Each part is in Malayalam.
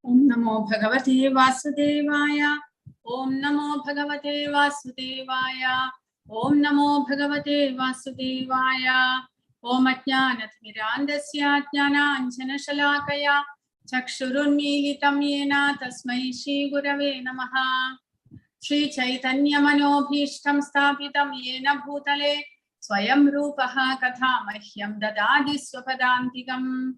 Om Namo Bhagavate Vasudevaya. Om Namo Bhagavate Vasudevaya. Om Namo Bhagavate Vasudevaya. Om Ajnanathmirandasya Jnananjanashalakaya Chakshurunmilitam Yena Tasmai Shri Gurave Namaha. Shri Chaitanya Manobhishtam Sthapitam Yena Bhutale Swayam Rupaha Kathamahyam Dadadi Swapadantikam.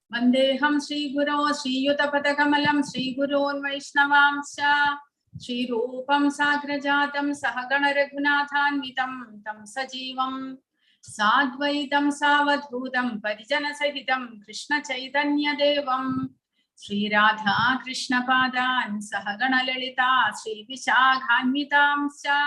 Vandeham Shri Guru Shri Yutapatakamallam Shri Gurun Vaishnavamscha Shri Rupam Sagrajatam Sahagana Raghunathanvitam Tam Sajivam Sadvaitam Savadhutam Parijana Sahitam Krishna Chaitanya Devam Shri Radha Krishna Padan Sahagana Lalita Shri Vishaghanvitamscha.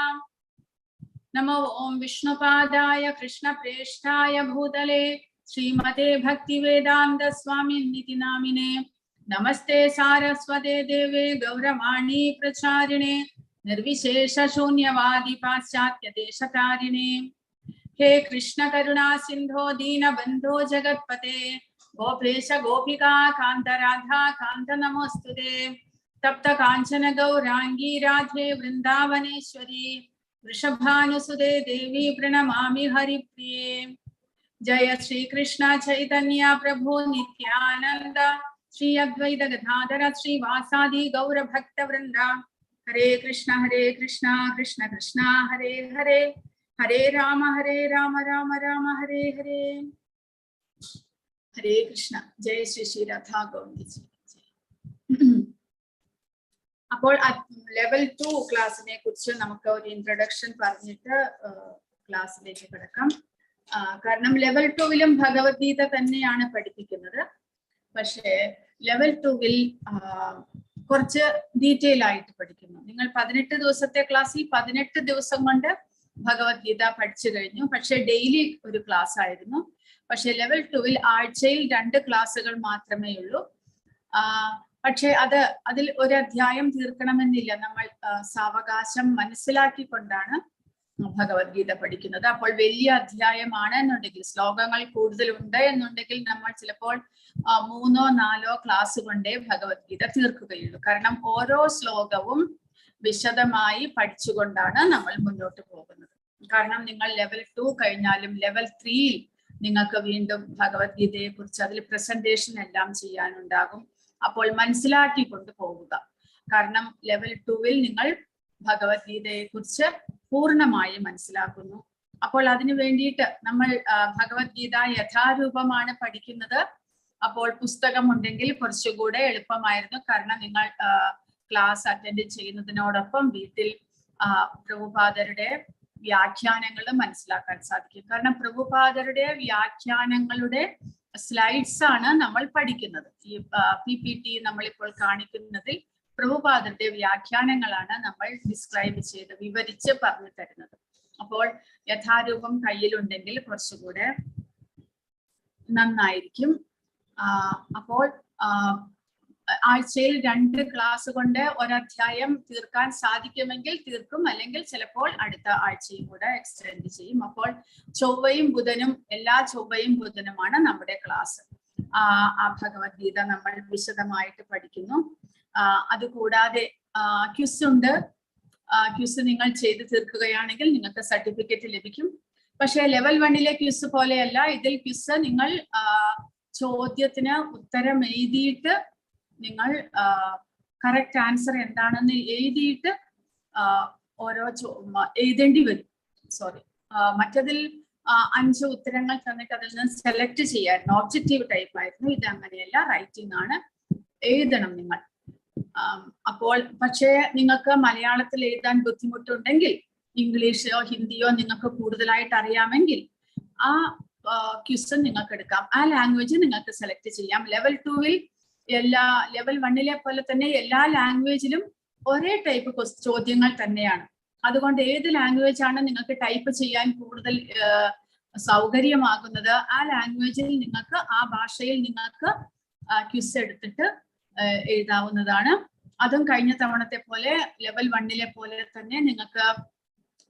Namo Om Vishnupadaya Krishna Preshtaya Bhutale Srimate Bhaktivedanta Swami Niti Namine. Namaste Saraswate Deve Gauramani Pracharine Nirvishesha Shunyavadi Paschatya Deshatarine. He Krishna Karuna Sindho Dina Bandho Jagatpate Gopesha Gopika Kanta Radha Kanta Namostude Tapta Kanchana Gaurangi Radhe Vrindavaneshwari Vrishabhanusude Devi Pranamami Haripriye. Jaya Shri Krishna Chaitanya Prabhu Nityananda Shri Advaita Gadadhara Shri Vasadi Gaura Bhakta Vrinda. Hare Krishna Krishna Krishna Hare Hare Hare Rama Rama Rama Hare Hare. Hare Krishna. Jai Shri Shri Radha Govindji. അപ്പോൾ ലെവൽ 2 ക്ലാസ്സിനെ കുറിച്ച് നമുക്ക് ഒരു ഇൻട്രൊഡക്ഷൻ പറഞ്ഞിട്ട് ക്ലാസ്സിലേക്ക് കിടക്കാം. കാരണം ലെവൽ 2-ലും ഭഗവത്ഗീത തന്നെയാണ് പഠിപ്പിക്കുന്നത്. പക്ഷേ ലെവൽ 2-ൽ കുറച്ച് ഡീറ്റെയിൽ ആയിട്ട് പഠിക്കുന്നു. നിങ്ങൾ 18 ദിവസത്തെ ക്ലാസ്സിൽ 18 ദിവസം കൊണ്ട് ഭഗവത്ഗീത പഠിച്ചു കഴിഞ്ഞു. പക്ഷെ ഡെയിലി ഒരു ക്ലാസ് ആയിരുന്നു. പക്ഷെ ലെവൽ 2-ൽ ആഴ്ചയിൽ 2 ക്ലാസ്സുകൾ മാത്രമേ ഉള്ളൂ. പക്ഷെ അതിൽ ഒരു അധ്യായം തീർക്കണമെന്നില്ല. നമ്മൾ സാവകാശം മനസ്സിലാക്കിക്കൊണ്ടാണ് ഭഗവത്ഗീത പഠിക്കുന്നത്. അപ്പോൾ വലിയ അധ്യായമാണ് എന്നുണ്ടെങ്കിൽ, ശ്ലോകങ്ങൾ കൂടുതലുണ്ട് എന്നുണ്ടെങ്കിൽ നമ്മൾ ചിലപ്പോൾ 3ഓ 4ഓ ക്ലാസ് കൊണ്ടേ ഭഗവത്ഗീത തീർക്കുകയുള്ളൂ. കാരണം ഓരോ ശ്ലോകവും വിശദമായി പഠിച്ചുകൊണ്ടാണ് നമ്മൾ മുന്നോട്ട് പോകുന്നത്. കാരണം നിങ്ങൾ ലെവൽ 2 കഴിഞ്ഞാലും ലെവൽ 3-ൽ നിങ്ങൾക്ക് വീണ്ടും ഭഗവത്ഗീതയെ കുറിച്ച് അതിൽ പ്രസന്റേഷൻ എല്ലാം ചെയ്യാനുണ്ടാകും. അപ്പോൾ മനസ്സിലാക്കിക്കൊണ്ട് പോവുക. കാരണം ലെവൽ 2-ൽ നിങ്ങൾ ഭഗവത്ഗീതയെ കുറിച്ച് പൂർണ്ണമായി മനസ്സിലാക്കുന്നു. അപ്പോൾ അതിനു വേണ്ടിയിട്ട് നമ്മൾ ഭഗവത്ഗീത യഥാരൂപമാണ് പഠിക്കുന്നത്. അപ്പോൾ പുസ്തകം ഉണ്ടെങ്കിൽ കുറച്ചുകൂടെ എളുപ്പമായിരുന്നു. കാരണം നിങ്ങൾ ക്ലാസ് അറ്റൻഡ് ചെയ്യുന്നതിനോടൊപ്പം വീട്ടിൽ പ്രഭുപാദരുടെ വ്യാഖ്യാനങ്ങളും മനസ്സിലാക്കാൻ സാധിക്കും. കാരണം പ്രഭുപാദരുടെ വ്യാഖ്യാനങ്ങളുടെ സ്ലൈഡ്സ് ആണ് നമ്മൾ പഠിക്കുന്നത്. ഈ PPT നമ്മളിപ്പോൾ കാണിക്കുന്നതിൽ പ്രഭുപാദരുടെ വ്യാഖ്യാനങ്ങളാണ് നമ്മൾ ഡിസ്ക്രൈബ് ചെയ്ത് വിവരിച്ച് പറഞ്ഞു തരുന്നത്. അപ്പോൾ യഥാരൂപം കയ്യിലുണ്ടെങ്കിൽ കുറച്ചുകൂടെ നന്നായിരിക്കും. അപ്പോൾ ആഴ്ചയിൽ 2 ക്ലാസ് കൊണ്ട് ഒരധ്യായം തീർക്കാൻ സാധിക്കുമെങ്കിൽ തീർക്കും, അല്ലെങ്കിൽ ചിലപ്പോൾ അടുത്ത ആഴ്ചയും കൂടെ എക്സ്റ്റെൻഡ് ചെയ്യും. അപ്പോൾ ചൊവ്വയും ബുധനും, എല്ലാ ചൊവ്വയും ബുധനുമാണ് നമ്മുടെ ക്ലാസ്. ആ ഭഗവത്ഗീത നമ്മൾ വിശദമായിട്ട് പഠിക്കുന്നു. അതുകൂടാതെ ക്വിസ് ഉണ്ട്. ക്വിസ് നിങ്ങൾ ചെയ്ത് തീർക്കുകയാണെങ്കിൽ നിങ്ങൾക്ക് സർട്ടിഫിക്കറ്റ് ലഭിക്കും. പക്ഷേ ലെവൽ 1-ലെ ക്വിസ് പോലെയല്ല. ഇതിൽ ക്വിസ് നിങ്ങൾ ചോദ്യത്തിന് ഉത്തരം എഴുതിയിട്ട് നിങ്ങൾ കറക്റ്റ് ആൻസർ എന്താണെന്ന് എഴുതിയിട്ട് ഓരോ എഴുതേണ്ടി വരും. മറ്റതിൽ 5 ഉത്തരങ്ങൾ തന്നിട്ട് അതിൽ നിന്ന് സെലക്ട് ചെയ്യായിരുന്നു. ഒബ്ജക്റ്റീവ് ടൈപ്പ് ആയിരുന്നു. ഇത് അങ്ങനെയല്ല, റൈറ്റിംഗ് ആണ്, എഴുതണം നിങ്ങൾ. അപ്പോൾ പക്ഷേ നിങ്ങൾക്ക് മലയാളത്തിൽ എഴുതാൻ ബുദ്ധിമുട്ടുണ്ടെങ്കിൽ, ഇംഗ്ലീഷോ ഹിന്ദിയോ നിങ്ങൾക്ക് കൂടുതലായിട്ട് അറിയാമെങ്കിൽ ആ ക്വിസ് നിങ്ങൾക്ക് എടുക്കാം. ആ ലാംഗ്വേജ് നിങ്ങൾക്ക് സെലക്ട് ചെയ്യാം. ലെവൽ 2-ൽ ലെവൽ 1-ലെ പോലെ തന്നെ എല്ലാ ലാംഗ്വേജിലും ഒരേ ടൈപ്പ് ചോദ്യങ്ങൾ തന്നെയാണ്. അതുകൊണ്ട് ഏത് ലാംഗ്വേജ് ആണ് നിങ്ങൾക്ക് ടൈപ്പ് ചെയ്യാൻ കൂടുതൽ സൗകര്യമാകുന്നത്, ആ ലാംഗ്വേജിൽ നിങ്ങൾക്ക്, ആ ഭാഷയിൽ നിങ്ങൾക്ക് ക്വിസ് എടുത്തിട്ട് എഴുതാവുന്നതാണ്. അതും കഴിഞ്ഞ തവണത്തെ പോലെ ലെവൽ 1-ലെ പോലെ തന്നെ നിങ്ങൾക്ക്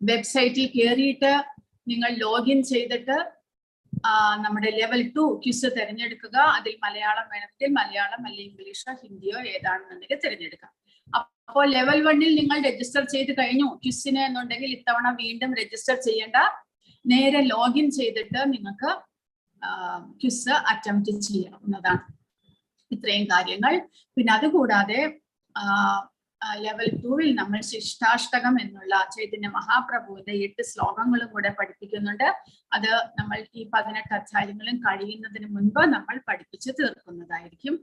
വെബ്സൈറ്റിൽ കയറിയിട്ട് നിങ്ങൾ ലോഗിൻ ചെയ്തിട്ട് നമ്മുടെ ലെവൽ 2 ക്വിസ് തിരഞ്ഞെടുക്കുക. അതിൽ മലയാളം വേണമെങ്കിൽ മലയാളം, അല്ലെങ്കിൽ ഇംഗ്ലീഷോ ഹിന്ദിയോ ഏതാണെന്നുണ്ടെങ്കിൽ തിരഞ്ഞെടുക്കാം. അപ്പോൾ ലെവൽ 1-ൽ നിങ്ങൾ രജിസ്റ്റർ ചെയ്ത് കഴിഞ്ഞു ക്വിസിന് എന്നുണ്ടെങ്കിൽ ഇത്തവണ വീണ്ടും രജിസ്റ്റർ ചെയ്യേണ്ട. നേരെ ലോഗിൻ ചെയ്തിട്ട് നിങ്ങൾക്ക് ക്വിസ് അറ്റംപ്റ്റ് ചെയ്യാവുന്നതാണ്. ഇത്രയും കാര്യങ്ങൾ. പിന്നെ അതുകൂടാതെ ലെവൽ 2-ൽ നമ്മൾ ശിഷ്ടാഷ്ടകം എന്നുള്ള ചൈതന്യ മഹാപ്രഭുവിന്റെ 8 ശ്ലോകങ്ങളും കൂടെ പഠിപ്പിക്കുന്നുണ്ട്. അത് നമ്മൾ ഈ 18 അധ്യായങ്ങളും കഴിയുന്നതിന് മുൻപ് നമ്മൾ പഠിപ്പിച്ച് തീർക്കുന്നതായിരിക്കും.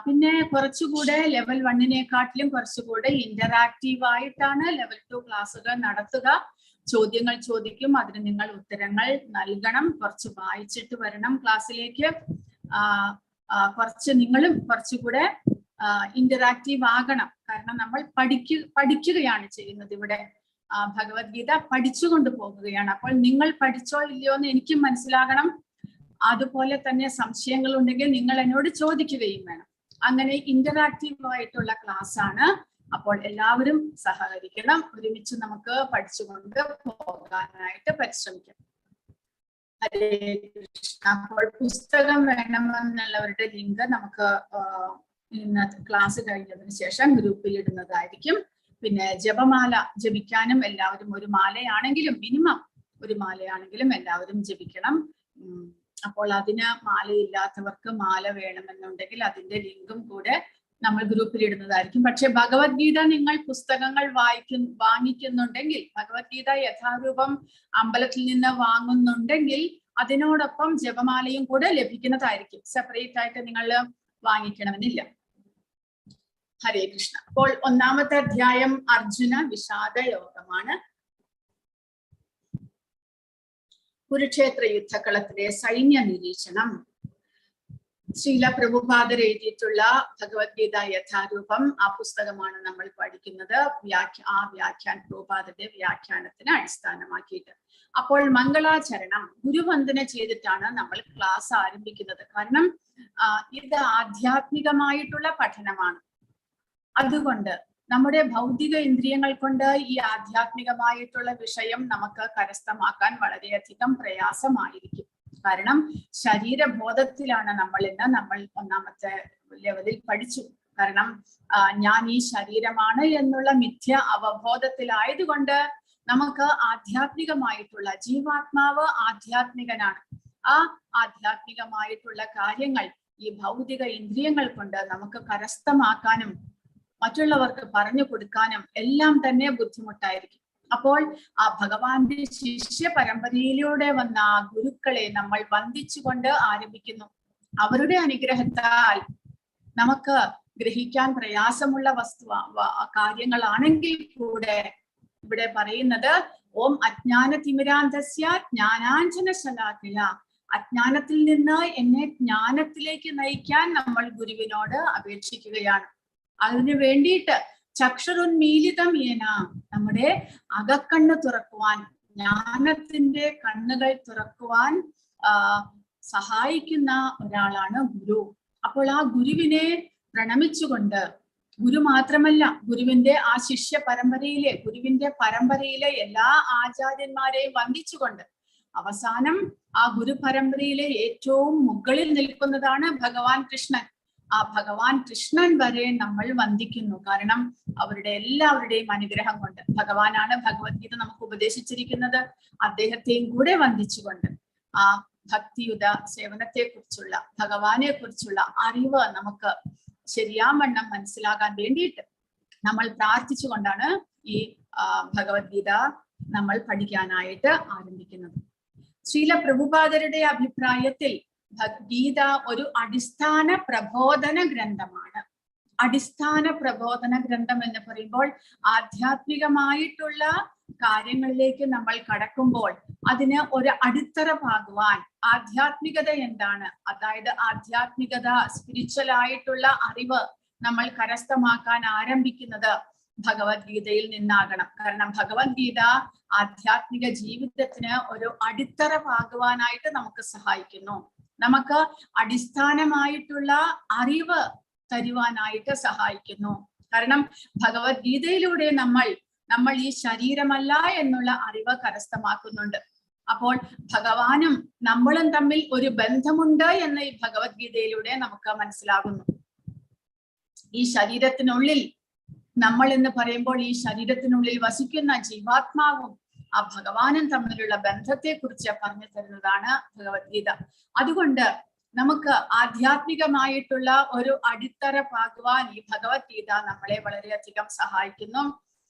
പിന്നെ കുറച്ചുകൂടെ ലെവൽ 1-നെക്കാട്ടിലും കുറച്ചുകൂടെ ഇന്ററാക്റ്റീവ് ആയിട്ടാണ് ലെവൽ 2 ക്ലാസ്സുകൾ നടത്തുക. ചോദ്യങ്ങൾ ചോദിക്കും, അതിന് നിങ്ങൾ ഉത്തരങ്ങൾ നൽകണം. കുറച്ച് വായിച്ചിട്ട് വരണം ക്ലാസ്സിലേക്ക്. നിങ്ങളും കുറച്ചുകൂടെ ഇന്ററാക്റ്റീവ് ആകണം. കാരണം നമ്മൾ പഠിക്കുകയാണ് ചെയ്യുന്നത്. ഇവിടെ ഭഗവത്ഗീത പഠിച്ചുകൊണ്ട് പോകുകയാണ്. അപ്പോൾ നിങ്ങൾ പഠിച്ചോ ഇല്ലയോ എന്ന് എനിക്കും മനസ്സിലാകണം. അതുപോലെ തന്നെ സംശയങ്ങൾ ഉണ്ടെങ്കിൽ നിങ്ങൾ എന്നോട് ചോദിക്കുകയും വേണം. അങ്ങനെ ഇന്ററാക്റ്റീവ് ആയിട്ടുള്ള ക്ലാസ് ആണ്. അപ്പോൾ എല്ലാവരും സഹകരിക്കണം. ഒരുമിച്ച് നമുക്ക് പഠിച്ചുകൊണ്ട് പോകാനായിട്ട് പരിശ്രമിക്കാം. ഹരേ കൃഷ്ണ. അപ്പോൾ പുസ്തകം വേണമെന്നുള്ളവരുടെ ലിങ്ക് നമുക്ക് ഇന്നത്തെ ക്ലാസ് കഴിഞ്ഞതിന് ശേഷം ഗ്രൂപ്പിൽ ഇടുന്നതായിരിക്കും. പിന്നെ ജപമാല ജപിക്കാനും എല്ലാവരും ഒരു മാലയാണെങ്കിലും മിനിമം ഒരു മാലയാണെങ്കിലും എല്ലാവരും ജപിക്കണം. അപ്പോൾ അതിന് മാലയില്ലാത്തവർക്ക് മാല വേണമെന്നുണ്ടെങ്കിൽ അതിന്റെ ലിങ്കും കൂടെ നമ്മൾ ഗ്രൂപ്പിൽ ഇടുന്നതായിരിക്കും. പക്ഷെ ഭഗവത്ഗീത നിങ്ങൾ പുസ്തകങ്ങൾ വാങ്ങിക്കുന്നുണ്ടെങ്കിൽ, ഭഗവത്ഗീത യഥാരൂപം അമ്പലത്തിൽ നിന്ന് വാങ്ങുന്നുണ്ടെങ്കിൽ അതിനോടൊപ്പം ജപമാലയും കൂടെ ലഭിക്കുന്നതായിരിക്കും. സെപ്പറേറ്റ് ആയിട്ട് നിങ്ങൾ വാങ്ങിക്കണമെന്നില്ല. ഹരേ കൃഷ്ണ. അപ്പോൾ ഒന്നാമത്തെ അധ്യായം അർജുന വിഷാദ യോഗമാണ്. കുരുക്ഷേത്ര യുദ്ധക്കളത്തിലെ സൈന്യ നിരീക്ഷണം. ശ്രീല പ്രഭുപാദർ എഴുതിയിട്ടുള്ള ഭഗവത്ഗീത യഥാരൂപം ആ പുസ്തകമാണ് നമ്മൾ പഠിക്കുന്നത്. പ്രഭുപാദരുടെ വ്യാഖ്യാനത്തിന് അടിസ്ഥാനമാക്കിയിട്ട്. അപ്പോൾ മംഗളാചരണം ഗുരുവന്ദന ചെയ്തിട്ടാണ് നമ്മൾ ക്ലാസ് ആരംഭിക്കുന്നത്. കാരണം ഇത് ആധ്യാത്മികമായിട്ടുള്ള പഠനമാണ്. അതുകൊണ്ട് നമ്മുടെ ഭൗതിക ഇന്ദ്രിയങ്ങൾ കൊണ്ട് ഈ ആധ്യാത്മികമായിട്ടുള്ള വിഷയം നമുക്ക് കരസ്ഥമാക്കാൻ വളരെയധികം പ്രയാസമായിരിക്കും. കാരണം ശരീരബോധത്തിലാണ് നമ്മൾ ഒന്നാമത്തെ ലെവലിൽ പഠിച്ചു. കാരണം ഞാൻ ഈ ശരീരമാണ് എന്നുള്ള മിഥ്യ അവബോധത്തിലായതുകൊണ്ട് നമുക്ക് ആധ്യാത്മികമായിട്ടുള്ള ജീവാത്മാവ് ആധ്യാത്മികനാണ്. ആ ആധ്യാത്മികമായിട്ടുള്ള കാര്യങ്ങൾ ഈ ഭൗതിക ഇന്ദ്രിയങ്ങൾ കൊണ്ട് നമുക്ക് കരസ്ഥമാക്കാനും മറ്റുള്ളവർക്ക് പറഞ്ഞു കൊടുക്കാനും എല്ലാം തന്നെ ബുദ്ധിമുട്ടായിരിക്കും. അപ്പോൾ ആ ഭഗവാന്റെ ശിഷ്യ പരമ്പരയിലൂടെ വന്ന ആ ഗുരുക്കളെ നമ്മൾ വന്ദിച്ചുകൊണ്ട് ആരംഭിക്കുന്നു. അവരുടെ അനുഗ്രഹത്താൽ നമുക്ക് ഗ്രഹിക്കാൻ പ്രയാസമുള്ള കാര്യങ്ങളാണെങ്കിൽ കൂടെ ഇവിടെ പറയുന്നത് ഓം അജ്ഞാനതിമിരാന്തസ്യ ജ്ഞാനാഞ്ജന ശലാകയ. അജ്ഞാനത്തിൽ നിന്ന് എന്നെ ജ്ഞാനത്തിലേക്ക് നയിക്കാൻ നമ്മൾ ഗുരുവിനോട് അപേക്ഷിക്കുകയാണ്. അതിനു വേണ്ടിയിട്ട് ചക്ഷുരുന്മീലിതം യേന, നമ്മുടെ അകക്കണ്ണ് തുറക്കുവാൻ, ജ്ഞാനത്തിന്റെ കണ്ണുകൾ തുറക്കുവാൻ സഹായിക്കുന്ന ഒരാളാണ് ഗുരു. അപ്പോൾ ആ ഗുരുവിനെ പ്രണമിച്ചുകൊണ്ട്, ഗുരു മാത്രമല്ല ഗുരുവിന്റെ ആ ശിഷ്യ പരമ്പരയിലെ പരമ്പരയിലെ എല്ലാ ആചാര്യന്മാരെയും വന്ദിച്ചുകൊണ്ട് അവസാനം ആ ഗുരു പരമ്പരയിലെ ഏറ്റവും മുകളിൽ നിൽക്കുന്നതാണ് ഭഗവാൻ കൃഷ്ണൻ. ആ ഭഗവാൻ കൃഷ്ണൻ വരെ നമ്മൾ വന്ദിക്കുന്നു. കാരണം അവരുടെ എല്ലാവരുടെയും അനുഗ്രഹം കൊണ്ട്. ഭഗവാനാണ് ഭഗവത്ഗീത നമുക്ക് ഉപദേശിച്ചിരിക്കുന്നത്. അദ്ദേഹത്തെയും കൂടെ വന്ദിച്ചുകൊണ്ട് ആ ഭക്തിയുത സേവനത്തെ കുറിച്ചുള്ള, ഭഗവാനെ കുറിച്ചുള്ള അറിവ് നമുക്ക് ശരിയാവണ്ണം മനസ്സിലാകാൻ വേണ്ടിയിട്ട് നമ്മൾ പ്രാർത്ഥിച്ചുകൊണ്ടാണ് ഈ ഭഗവത്ഗീത നമ്മൾ പഠിക്കാനായിട്ട് ആരംഭിക്കുന്നത്. ശ്രീല പ്രഭുപാദരുടെ അഭിപ്രായത്തിൽ ഗീത ഒരു അടിസ്ഥാന പ്രബോധന ഗ്രന്ഥമാണ്. അടിസ്ഥാന പ്രബോധന ഗ്രന്ഥം എന്ന് പറയുമ്പോൾ ആധ്യാത്മികമായിട്ടുള്ള കാര്യങ്ങളിലേക്ക് നമ്മൾ കടക്കുമ്പോൾ അതിന് ഒരു അടിത്തറ പാകുവാൻ, ആധ്യാത്മികത എന്താണ്, അതായത് ആധ്യാത്മികത സ്പിരിച്വൽ ആയിട്ടുള്ള അറിവ് നമ്മൾ കരസ്ഥമാക്കാൻ ആരംഭിക്കുന്നത് ഭഗവത്ഗീതയിൽ നിന്നാകണം. കാരണം ഭഗവത്ഗീത ആധ്യാത്മിക ജീവിതത്തിന് ഒരു അടിത്തറ പാകുവാനായിട്ട് നമുക്ക് സഹായിക്കുന്നു. നമുക്ക് അടിസ്ഥാനമായിട്ടുള്ള അറിവ് തരുവാനായിട്ട് സഹായിക്കുന്നു. കാരണം ഭഗവത്ഗീതയിലൂടെ നമ്മൾ ഈ ശരീരമല്ല എന്നുള്ള അറിവ് കരസ്ഥമാക്കുന്നുണ്ട്. അപ്പോൾ ഭഗവാനും നമ്മളും തമ്മിൽ ഒരു ബന്ധമുണ്ട് എന്ന് ഈ ഭഗവത്ഗീതയിലൂടെ നമുക്ക് മനസ്സിലാകുന്നു. ഈ ശരീരത്തിനുള്ളിൽ നമ്മൾ എന്ന് പറയുമ്പോൾ ഈ ശരീരത്തിനുള്ളിൽ വസിക്കുന്ന ജീവാത്മാവും ആ ഭഗവാനും തമ്മിലുള്ള ബന്ധത്തെ കുറിച്ച് പറഞ്ഞു തരുന്നതാണ് ഭഗവത്ഗീത. അതുകൊണ്ട് നമുക്ക് ആധ്യാത്മികമായിട്ടുള്ള ഒരു അടിത്തറ പാകുവാൻ ഈ ഭഗവത്ഗീത നമ്മളെ വളരെയധികം സഹായിക്കുന്നു.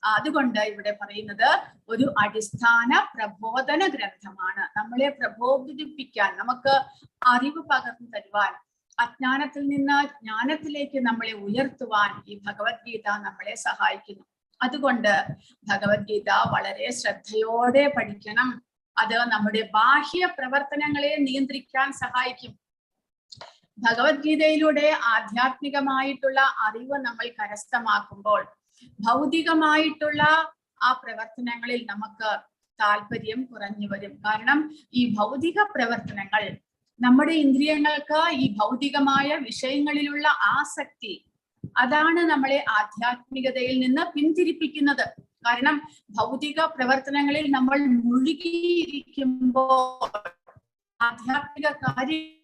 അതുകൊണ്ട് ഇവിടെ പറയുന്നത് ഒരു അടിസ്ഥാന പ്രബോധന ഗ്രന്ഥമാണ്. നമ്മളെ പ്രബോധിപ്പിക്കാൻ, നമുക്ക് അറിവ് പകർന്നു തരുവാൻ, അജ്ഞാനത്തിൽ നിന്ന് ജ്ഞാനത്തിലേക്ക് നമ്മളെ ഉയർത്തുവാൻ ഈ ഭഗവത്ഗീത നമ്മളെ സഹായിക്കുന്നു. അതുകൊണ്ട് ഭഗവത്ഗീത വളരെ ശ്രദ്ധയോടെ പഠിക്കണം. അത് നമ്മുടെ ബാഹ്യ പ്രവർത്തനങ്ങളെ നിയന്ത്രിക്കാൻ സഹായിക്കും. ഭഗവത്ഗീതയിലൂടെ ആധ്യാത്മികമായിട്ടുള്ള അറിവ് നമ്മൾ കരസ്ഥമാക്കുമ്പോൾ ഭൗതികമായിട്ടുള്ള ആ പ്രവർത്തനങ്ങളിൽ നമുക്ക് താല്പര്യം കുറഞ്ഞു വരും. കാരണം ഈ ഭൗതിക പ്രവർത്തനങ്ങൾ, നമ്മുടെ ഇന്ദ്രിയങ്ങൾക്ക് ഈ ഭൗതികമായ വിഷയങ്ങളിലുള്ള ആസക്തി, അതാണ് നമ്മളെ ആധ്യാത്മികതയിൽ നിന്ന് പിന്തിരിപ്പിക്കുന്നത്. കാരണം ഭൗതിക പ്രവർത്തനങ്ങളിൽ നമ്മൾ മുഴുകിയിരിക്കുമ്പോൾ ആധ്യാത്മിക കാര്യം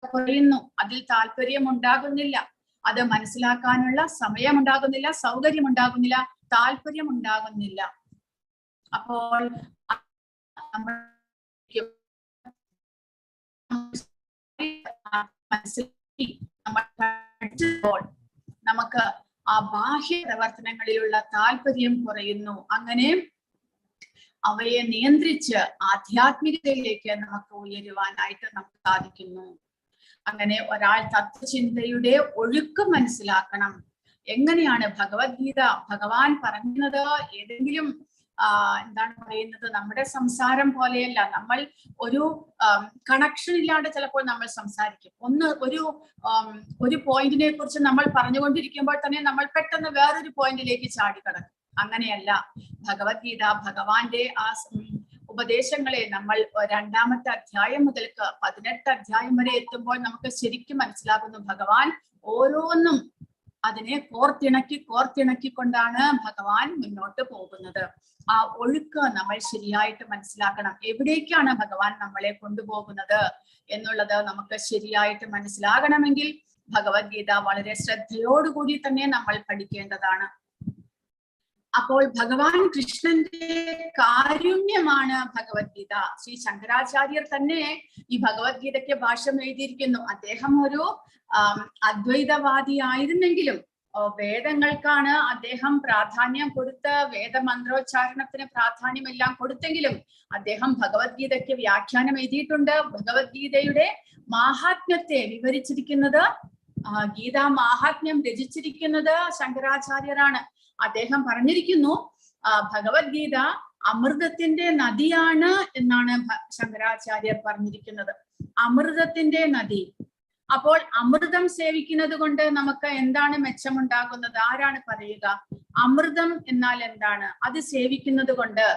കുറയുന്നു, അതിൽ താല്പര്യം ഉണ്ടാകുന്നില്ല, അത് മനസ്സിലാക്കാനുള്ള സമയമുണ്ടാകുന്നില്ല, സൗകര്യമുണ്ടാകുന്നില്ല, താല്പര്യം ഉണ്ടാകുന്നില്ല. അപ്പോൾ നമുക്ക് ആ ബാഹ്യ പ്രവർത്തനങ്ങളിലുള്ള താല്പര്യം കുറയുന്നു. അങ്ങനെ അവയെ നിയന്ത്രിച്ച് ആധ്യാത്മികതയിലേക്ക് നമുക്ക് ഉയരുവാനായിട്ട് നമുക്ക് സാധിക്കുന്നു. അങ്ങനെ ഒരാൾ തത്വചിന്തയുടെ ഒഴുക്ക് മനസ്സിലാക്കണം. എങ്ങനെയാണ് ഭഗവത്ഗീത ഭഗവാൻ പറഞ്ഞത്? ഏതെങ്കിലും എന്താണ് പറയുന്നത്, നമ്മുടെ സംസാരം പോലെയല്ല. നമ്മൾ ഒരു കണക്ഷൻ ഇല്ലാണ്ട് ചിലപ്പോൾ നമ്മൾ സംസാരിക്കും. ഒരു പോയിന്റിനെ കുറിച്ച് നമ്മൾ പറഞ്ഞുകൊണ്ടിരിക്കുമ്പോൾ തന്നെ നമ്മൾ പെട്ടെന്ന് വേറൊരു പോയിന്റിലേക്ക് ചാടിക്കടക്കും. അങ്ങനെയല്ല. ഭഗവത്ഗീത ഭഗവാന്റെ ആ ഉപദേശങ്ങളെ നമ്മൾ 2-ാമത്തെ അധ്യായം മുതൽക്ക് 18 അധ്യായം വരെ എത്തുമ്പോൾ നമുക്ക് ശരിക്കും മനസ്സിലാകുന്നു, ഭഗവാൻ ഓരോന്നും അതിനെ കോർത്തിണക്കിക്കൊണ്ടാണ് ഭഗവാൻ മുന്നോട്ട് പോകുന്നത്. ആ ഒഴുക്ക് നമ്മൾ ശരിയായിട്ട് മനസ്സിലാക്കണം. എവിടേക്കാണ് ഭഗവാൻ നമ്മളെ കൊണ്ടുപോകുന്നത് എന്നുള്ളത് നമുക്ക് ശരിയായിട്ട് മനസ്സിലാകണമെങ്കിൽ ഭഗവത്ഗീത വളരെ ശ്രദ്ധയോടുകൂടി തന്നെ നമ്മൾ പഠിക്കേണ്ടതാണ്. അപ്പോൾ ഭഗവാൻ കൃഷ്ണന്റെ കാരുണ്യമാണ് ഭഗവത്ഗീത. ശ്രീ ശങ്കരാചാര്യർ തന്നെ ഈ ഭഗവത്ഗീതയ്ക്ക് ഭാഷ്യം എഴുതിയിരിക്കുന്നു. അദ്ദേഹം ഒരു അദ്വൈതവാദി ആയിരുന്നെങ്കിലും വേദങ്ങൾക്കാണ് അദ്ദേഹം പ്രാധാന്യം കൊടുത്ത്, വേദമന്ത്രോച്ചാരണത്തിന് പ്രാധാന്യമെല്ലാം കൊടുത്തെങ്കിലും അദ്ദേഹം ഭഗവത്ഗീതയ്ക്ക് വ്യാഖ്യാനം എഴുതിയിട്ടുണ്ട്. ഭഗവത്ഗീതയുടെ മാഹാത്മ്യത്തെ വിവരിച്ചിരിക്കുന്നത്, ഗീതാ മാഹാത്മ്യം രചിച്ചിരിക്കുന്നത് ശങ്കരാചാര്യരാണ്. അദ്ദേഹം പറഞ്ഞിരിക്കുന്നു, ഭഗവത്ഗീത അമൃതത്തിന്റെ നദിയാണ് എന്നാണ് ശങ്കരാചാര്യർ പറഞ്ഞിരിക്കുന്നത്. അമൃതത്തിന്റെ നദി. അപ്പോൾ അമൃതം സേവിക്കുന്നത് കൊണ്ട് നമുക്ക് എന്താണ് മെച്ചമുണ്ടാകുന്നത്? ആരാണ് പറയുക? അമൃതം എന്നാൽ എന്താണ്? അത് സേവിക്കുന്നത് കൊണ്ട്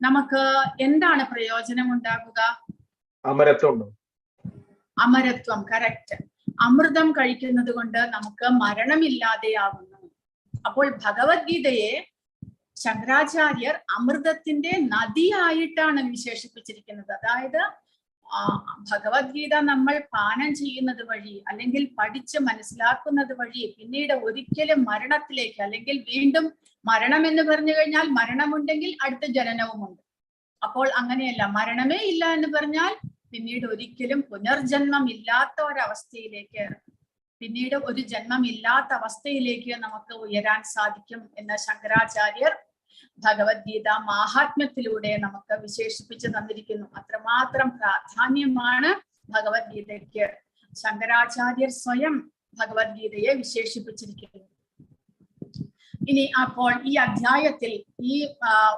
നമുക്ക് എന്താണ് പ്രയോജനം ഉണ്ടാകുക? അമരത്വം. കറക്റ്റ്. അമൃതം കഴിക്കുന്നത് കൊണ്ട് നമുക്ക് മരണമില്ലാതെയാകുന്നു. അപ്പോൾ ഭഗവത്ഗീതയെ ശങ്കരാചാര്യർ അമൃതത്തിന്റെ നദിയായിട്ടാണ് വിശേഷിപ്പിച്ചിരിക്കുന്നത്. അതായത് ഭഗവത്ഗീത നമ്മൾ പാനം ചെയ്യുന്നത് വഴി, അല്ലെങ്കിൽ പഠിച്ച് മനസ്സിലാക്കുന്നത് വഴി പിന്നീട് ഒരിക്കലും മരണത്തിലേക്ക്, അല്ലെങ്കിൽ വീണ്ടും മരണം എന്ന് പറഞ്ഞു കഴിഞ്ഞാൽ മരണമുണ്ടെങ്കിൽ അടുത്ത ജനനവുമുണ്ട്. അപ്പോൾ അങ്ങനെയല്ല, മരണമേ ഇല്ല എന്ന് പറഞ്ഞാൽ പിന്നീട് ഒരിക്കലും പുനർജന്മം ഇല്ലാത്ത ഒരവസ്ഥയിലേക്ക്, പിന്നീട് ഒരു ജന്മമില്ലാത്ത അവസ്ഥയിലേക്ക് നമുക്ക് ഉയരാൻ സാധിക്കും എന്ന് ശങ്കരാചാര്യർ ഭഗവത്ഗീത മാഹാത്മ്യത്തിലൂടെ നമുക്ക് വിശേഷിപ്പിച്ചു തന്നിരിക്കുന്നു. അത്രമാത്രം പ്രാധാന്യമാണ് ഭഗവത്ഗീതയ്ക്ക്. ശങ്കരാചാര്യർ സ്വയം ഭഗവത്ഗീതയെ വിശേഷിപ്പിച്ചിരിക്കുന്നു. ഇനി അപ്പോൾ ഈ അധ്യായത്തിൽ, ഈ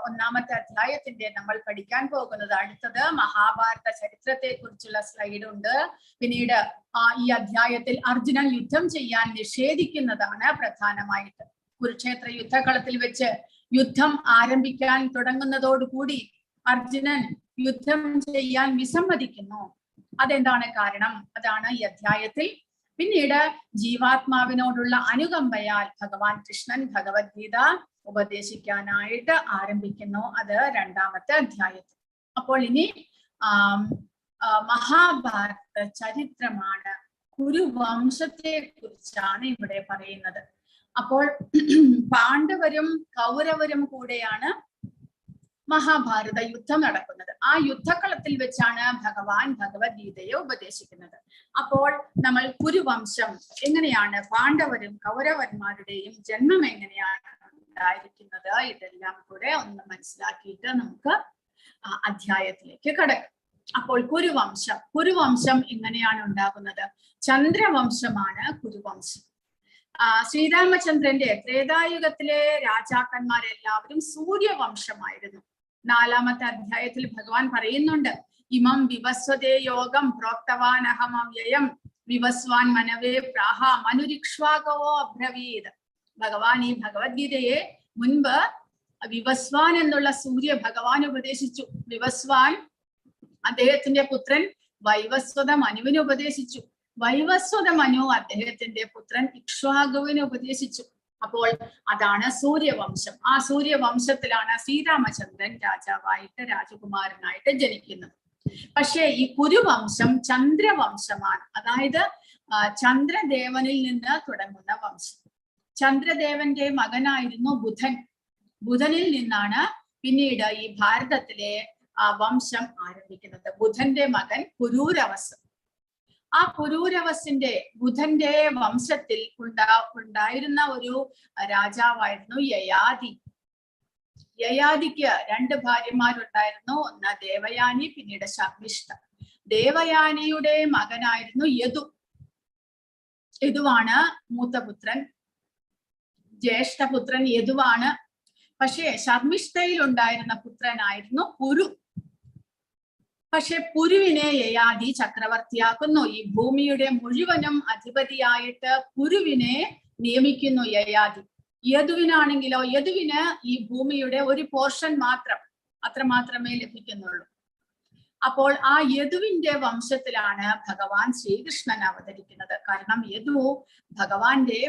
1-ാമത്തെ അധ്യായത്തിന്റെ നമ്മൾ പഠിക്കാൻ പോകുന്നത്, അടുത്തത് മഹാഭാരത ചരിത്രത്തെ കുറിച്ചുള്ള സ്ലൈഡ് ഉണ്ട്. പിന്നീട് ഈ അധ്യായത്തിൽ അർജുനൻ യുദ്ധം ചെയ്യാൻ നിഷേധിക്കുന്നതാണ് പ്രധാനമായിട്ട്. കുരുക്ഷേത്ര യുദ്ധകളത്തിൽ വെച്ച് യുദ്ധം ആരംഭിക്കാൻ തുടങ്ങുന്നതോടുകൂടി അർജുനൻ യുദ്ധം ചെയ്യാൻ വിസമ്മതിക്കുന്നു. അതെന്താണ് കാരണം? അതാണ് ഈ അധ്യായത്തിൽ. പിന്നീട് ജീവാത്മാവിനോടുള്ള അനുകമ്പയാൽ ഭഗവാൻ കൃഷ്ണൻ ഭഗവത്ഗീത ഉപദേശിക്കാനായിട്ട് ആരംഭിക്കുന്നു. അത് 2-ാമത്തെ അധ്യായത്തിൽ. അപ്പോൾ ഇനി മഹാഭാരത ചരിത്രമാണ്, കുരുവംശത്തെ കുറിച്ചാണ് ഇവിടെ പറയുന്നത്. അപ്പോൾ പാണ്ഡവരും കൗരവരും കൂടെയാണ് മഹാഭാരത യുദ്ധം നടക്കുന്നത്. ആ യുദ്ധക്കളത്തിൽ വെച്ചാണ് ഭഗവാൻ ഭഗവത്ഗീതയെ ഉപദേശിക്കുന്നത്. അപ്പോൾ നമ്മൾ കുരുവംശം എങ്ങനെയാണ്, പാണ്ഡവരും കൗരവന്മാരുടെയും ജന്മം എങ്ങനെയാണ് ഉണ്ടായിരിക്കുന്നത്, ഇതെല്ലാം കൂടെ ഒന്ന് മനസ്സിലാക്കിയിട്ട് നമുക്ക് അധ്യായത്തിലേക്ക് കടക്കാം. അപ്പോൾ കുരുവംശം എങ്ങനെയാണ് ഉണ്ടാകുന്നത്? ചന്ദ്രവംശമാണ് കുരുവംശം. ശ്രീരാമചന്ദ്രന്റെ ത്രേതായുഗത്തിലെ രാജാക്കന്മാരെല്ലാവരും സൂര്യവംശമായിരുന്നു. 4-ാമത്തെ അധ്യായത്തിൽ ഭഗവാൻ പറയുന്നുണ്ട്, ഇമം വിവസ്വതേ യോഗം പ്രോക്തവാൻ അഹമവ്യയം വിവസ്വാൻ മനവേ പ്രാഹ മനുരിക്ഷ്വാകോ അബ്രവീത്. ഭഗവാൻ ഈ ഭഗവത്ഗീതയെ മുൻപ് വിവസ്വാൻ എന്നുള്ള സൂര്യ ഭഗവാൻ ഉപദേശിച്ചു. വിവസ്വാൻ അദ്ദേഹത്തിന്റെ പുത്രൻ വൈവസ്വത മനുവിന് ഉപദേശിച്ചു. വൈവസ്വത മനു അദ്ദേഹത്തിന്റെ പുത്രൻ ഇക്ഷ്വാകുവിന് ഉപദേശിച്ചു. അപ്പോൾ അതാണ് സൂര്യവംശം. ആ സൂര്യവംശത്തിലാണ് ശ്രീരാമചന്ദ്രൻ രാജാവായിട്ട് രാജകുമാരനായിട്ട് ജനിക്കുന്നത്. പക്ഷേ ഈ കുരുവംശം ചന്ദ്രവംശമാണ്. അതായത് ചന്ദ്രദേവനിൽ നിന്ന് തുടങ്ങുന്ന വംശം. ചന്ദ്രദേവന്റെ മകനായിരുന്നു ബുധൻ. ബുധനിൽ നിന്നാണ് പിന്നീട് ഈ ഭാരതത്തിലെ വംശം ആരംഭിക്കുന്നത്. ബുധന്റെ മകൻ പുരൂരവസ്. ആ പുരൂരവസിന്റെ ബുധന്റെ വംശത്തിൽ ഉണ്ടായിരുന്ന ഒരു രാജാവായിരുന്നു യയാതി. യയാതിക്ക് 2 ഭാര്യമാരുണ്ടായിരുന്നു. ഒന്ന് ദേവയാനി, പിന്നീട് ശർമിഷ്ഠ. ദേവയാനിയുടെ മകനായിരുന്നു യദു. യദുവാണ് മൂത്തപുത്രൻ. ജ്യേഷ്ഠപുത്രൻ യദുവാണ്. പക്ഷേ ശർമിഷ്ഠയിൽ ഉണ്ടായിരുന്ന പുത്രനായിരുന്നു പുരു. പക്ഷെ പുരുവിനെ യയാതി ചക്രവർത്തിയാക്കുന്നു. ഈ ഭൂമിയുടെ മുഴുവനും അധിപതിയായിട്ട് പുരുവിനെ നിയമിക്കുന്നു യയാതി. യദുവിനാണെങ്കിലോ, യദുവിന് ഈ ഭൂമിയുടെ ഒരു പോർഷൻ മാത്രം, അത്ര മാത്രമേ ലഭിക്കുന്നുള്ളൂ. അപ്പോൾ ആ യദുവിന്റെ വംശത്തിലാണ് ഭഗവാൻ ശ്രീകൃഷ്ണൻ അവതരിക്കുന്നത്. കാരണം യദു ഭഗവാന്റെ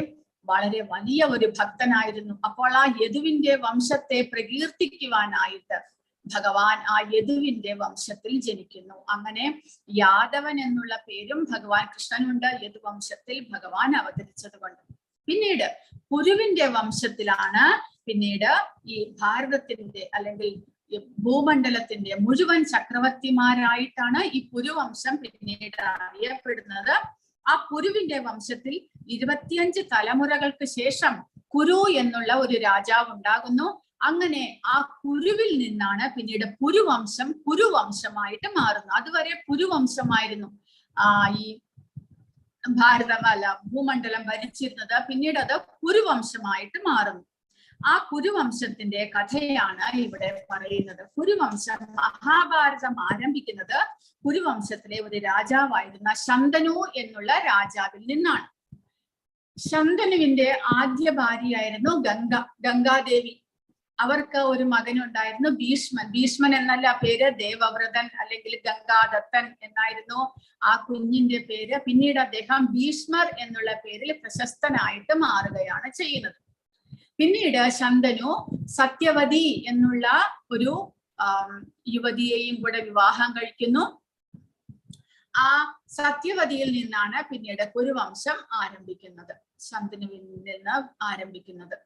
വളരെ വലിയ ഒരു ഭക്തനായിരുന്നു. അപ്പോൾ ആ യദുവിന്റെ വംശത്തെ പ്രകീർത്തിക്കുവാനായിട്ട് ഭഗവാൻ ആ യദുവിന്റെ വംശത്തിൽ ജനിക്കുന്നു. അങ്ങനെ യാദവൻ എന്നുള്ള പേരും ഭഗവാൻ കൃഷ്ണനുണ്ട് യദുവംശത്തിൽ ഭഗവാൻ അവതരിച്ചത് കൊണ്ട്. പിന്നീട് പുരുവിന്റെ വംശത്തിലാണ് പിന്നീട് ഈ ഭാരതത്തിന്റെ അല്ലെങ്കിൽ ഭൂമണ്ഡലത്തിന്റെ മുഴുവൻ ചക്രവർത്തിമാരായിട്ടാണ് ഈ പുരുവംശം പിന്നീട് അറിയപ്പെടുന്നത്. ആ പുരുവിന്റെ വംശത്തിൽ 25 തലമുറകൾക്ക് ശേഷം കുരു എന്നുള്ള ഒരു രാജാവ് ഉണ്ടാകുന്നു. അങ്ങനെ ആ കുരുവിൽ നിന്നാണ് പിന്നീട് കുരുവംശമായിട്ട് മാറുന്നത്. അതുവരെ പുരുവംശമായിരുന്നു ഈ ഭൂമണ്ഡലം ഭരിച്ചിരുന്നത്. പിന്നീട് അത് കുരുവംശമായിട്ട് മാറുന്നു. ആ കുരുവംശത്തിന്റെ കഥയാണ് ഇവിടെ പറയുന്നത്. കുരുവംശം, മഹാഭാരതം ആരംഭിക്കുന്നത് കുരുവംശത്തിലെ ഒരു രാജാവായിരുന്ന ശന്തനു എന്നുള്ള രാജാവിൽ നിന്നാണ്. ശന്തനുവിന്റെ ആദ്യ ഭാര്യയായിരുന്നു ഗംഗാദേവി. അവർക്ക് ഒരു മകനുണ്ടായിരുന്നു ഭീഷ്മൻ. ഭീഷ്മൻ എന്നല്ല പേര്, ദേവവ്രതൻ അല്ലെങ്കിൽ ഗംഗാദത്തൻ എന്നായിരുന്നു ആ കുഞ്ഞിന്റെ പേര്. പിന്നീട് അദ്ദേഹം ഭീഷ്മർ എന്നുള്ള പേരിൽ പ്രശസ്തനായിട്ട് മാറുകയാണ് ചെയ്യുന്നത്. പിന്നീട് ശന്തനു സത്യവതി എന്നുള്ള ഒരു യുവതിയെയും കൂടെ വിവാഹം കഴിക്കുന്നു. ആ സത്യവതിയിൽ നിന്നാണ് പിന്നീട് കുരുവംശം ആരംഭിക്കുന്നത്, ശന്തനുവിൽ നിന്ന് ആരംഭിക്കുന്നത്.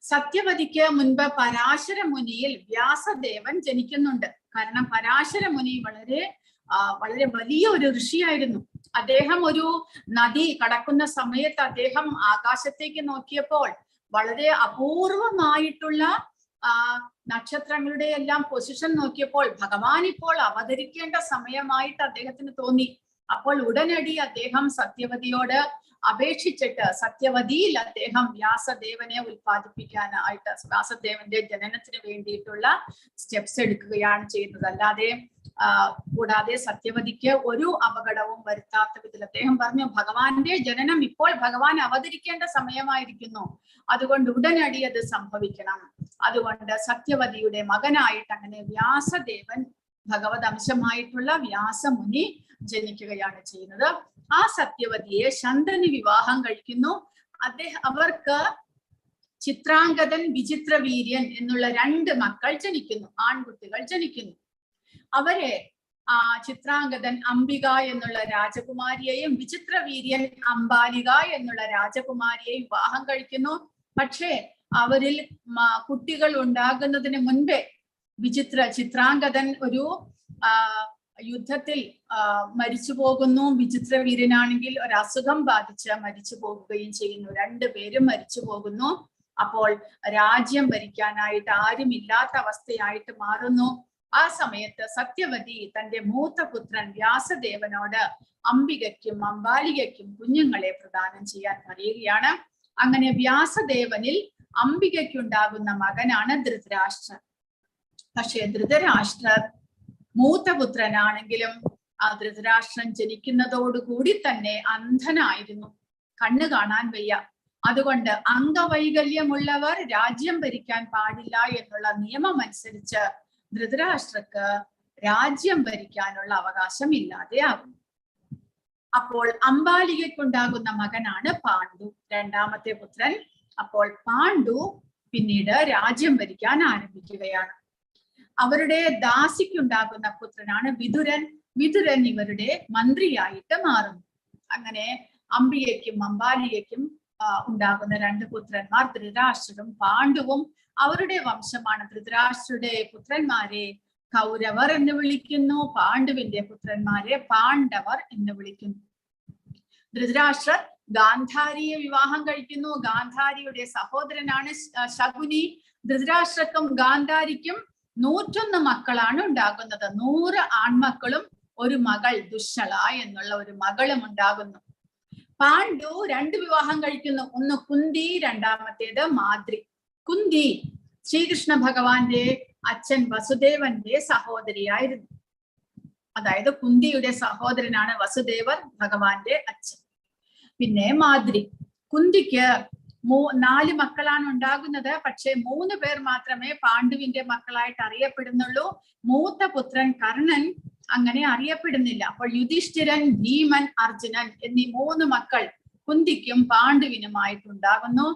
സത്യവതിക്ക് മുൻപ് പരാശര മുനിയിൽ വ്യാസദേവൻ ജനിക്കുന്നുണ്ട്. കാരണം പരാശര മുനി വളരെ വലിയ ഒരു ഋഷിയായിരുന്നു. അദ്ദേഹം ഒരു നദി കടക്കുന്ന സമയത്ത് അദ്ദേഹം ആകാശത്തേക്ക് നോക്കിയപ്പോൾ വളരെ അപൂർവമായിട്ടുള്ള നക്ഷത്രങ്ങളുടെ എല്ലാം പൊസിഷൻ നോക്കിയപ്പോൾ ഭഗവാൻ ഇപ്പോൾ അവതരിക്കേണ്ട സമയമായിട്ട് അദ്ദേഹത്തിന് തോന്നി. അപ്പോൾ ഉടനടി അദ്ദേഹം സത്യവതിയോട് അപേക്ഷിച്ചിട്ട് സത്യവതിയിൽ അദ്ദേഹം വ്യാസദേവനെ ഉൽപ്പാദിപ്പിക്കാനായിട്ട് വ്യാസദേവന്റെ ജനനത്തിന് വേണ്ടിയിട്ടുള്ള സ്റ്റെപ്സ് എടുക്കുകയാണ് ചെയ്യുന്നത്. കൂടാതെ സത്യവതിക്ക് ഒരു അപകടവും വരുത്താത്ത വിധത്തിൽ അദ്ദേഹം പറഞ്ഞു, ഭഗവാന്റെ ജനനം ഇപ്പോൾ ഭഗവാൻ അവതരിക്കേണ്ട സമയമായിരിക്കുന്നു, അതുകൊണ്ട് ഉടനടി അത് സംഭവിക്കണം. അതുകൊണ്ട് സത്യവതിയുടെ മകനായിട്ട് അങ്ങനെ വ്യാസദേവൻ, ഭഗവത് അംശമായിട്ടുള്ള വ്യാസമുനി ജനിക്കുകയാണ് ചെയ്യുന്നത്. ആ സത്യവതിയെ ശന്തനു വിവാഹം കഴിക്കുന്നു. അവർക്ക് ചിത്രാംഗതൻ, വിചിത്രവീര്യൻ എന്നുള്ള 2 മക്കൾ ജനിക്കുന്നു, ആൺകുട്ടികൾ ജനിക്കുന്നു. അവരെ ചിത്രാംഗതൻ അംബിക എന്നുള്ള രാജകുമാരിയെയും വിചിത്രവീര്യൻ അംബാലിക എന്നുള്ള രാജകുമാരിയെയും വിവാഹം കഴിക്കുന്നു. പക്ഷേ അവരിൽ കുട്ടികൾ ഉണ്ടാകുന്നതിന് മുൻപേ ചിത്രാംഗതൻ ഒരു യുദ്ധത്തിൽ മരിച്ചു പോകുന്നു. വിചിത്രവീര്യനാണെങ്കിൽ ഒരു അസുഖം ബാധിച്ച് മരിച്ചു പോകുകയും ചെയ്യുന്നു. രണ്ടുപേരും മരിച്ചു പോകുന്നു. അപ്പോൾ രാജ്യം ഭരിക്കാനായിട്ട് ആരുമില്ലാത്ത അവസ്ഥയായിട്ട് മാറുന്നു. ആ സമയത്ത് സത്യവതി തന്റെ മൂത്ത പുത്രൻ വ്യാസദേവനോട് അംബികയ്ക്കും അംബാലികയ്ക്കും കുഞ്ഞുങ്ങളെ പ്രദാനം ചെയ്യാൻ പറയുകയാണ്. അങ്ങനെ വ്യാസദേവനിൽ അംബികയ്ക്കുണ്ടാകുന്ന മകനാണ് ധൃതരാഷ്ട്രർ. പക്ഷേ ധൃതരാഷ്ട്രർ മൂത്ത പുത്രനാണെങ്കിലും ആ ധൃതരാഷ്ട്രൻ ജനിക്കുന്നതോടുകൂടി തന്നെ അന്ധനായിരുന്നു, കണ്ണു കാണാൻ വയ്യ. അതുകൊണ്ട് അംഗവൈകല്യമുള്ളവർ രാജ്യം ഭരിക്കാൻ പാടില്ല എന്നുള്ള നിയമം അനുസരിച്ച് ധൃതരാഷ്ട്രക്ക് രാജ്യം ഭരിക്കാനുള്ള അവകാശം ഇല്ലാതെയാകും. അപ്പോൾ അംബാലികയ്ക്കുണ്ടാകുന്ന മകനാണ് പാണ്ഡു, രണ്ടാമത്തെ പുത്രൻ. അപ്പോൾ പാണ്ഡു പിന്നീട് രാജ്യം ഭരിക്കാൻ ആരംഭിക്കുകയാണ്. അവരുടെ ദാസിക്കുണ്ടാകുന്ന പുത്രനാണ് വിതുരൻ. വിതുരൻ ഇവരുടെ മന്ത്രിയായിട്ട് മാറുന്നു. അങ്ങനെ അംബികയ്ക്കും അംബാലികയ്ക്കും ഉണ്ടാകുന്ന രണ്ട് പുത്രന്മാർ ധൃതരാഷ്ട്രരും പാണ്ഡുവും. അവരുടെ വംശമാണ്. ധൃതരാഷ്ട്രരുടെ പുത്രന്മാരെ കൗരവർ എന്ന് വിളിക്കുന്നു, പാണ്ഡുവിന്റെ പുത്രന്മാരെ പാണ്ഡവർ എന്ന് വിളിക്കുന്നു. ധൃതരാഷ്ട്രർ ഗാന്ധാരിയെ വിവാഹം കഴിക്കുന്നു. ഗാന്ധാരിയുടെ സഹോദരനാണ് ശകുനി. ധൃതരാഷ്ട്രക്കും ഗാന്ധാരിക്കും 101 മക്കളാണ് ഉണ്ടാകുന്നത്. 100 ആൺമക്കളും ഒരു മകൾ ദുശ്ശള എന്നുള്ള ഒരു മകളും ഉണ്ടാകുന്നു. പാണ്ഡു 2 വിവാഹം കഴിക്കുന്നു. ഒന്ന് കുന്തി, രണ്ടാമത്തേത് മാദ്രി. കുന്തി ശ്രീകൃഷ്ണ ഭഗവാന്റെ അച്ഛൻ വസുദേവന്റെ സഹോദരിയായിരുന്നു. അതായത് കുന്തിയുടെ സഹോദരനാണ് വസുദേവൻ, ഭഗവാന്റെ അച്ഛൻ. പിന്നെ മാദ്രി. കുന്തിക്ക് 4 മക്കളാണ് ഉണ്ടാകുന്നത്. പക്ഷെ 3 പേർ മാത്രമേ പാണ്ഡുവിന്റെ മക്കളായിട്ട് അറിയപ്പെടുന്നുള്ളൂ. മൂത്ത പുത്രൻ കർണൻ അങ്ങനെ അറിയപ്പെടുന്നില്ല. അപ്പോൾ യുധിഷ്ഠിരൻ, ഭീമൻ, അർജുനൻ എന്നീ 3 മക്കൾ കുന്തിക്കും പാണ്ഡുവിനുമായിട്ടുണ്ടാകുന്നു.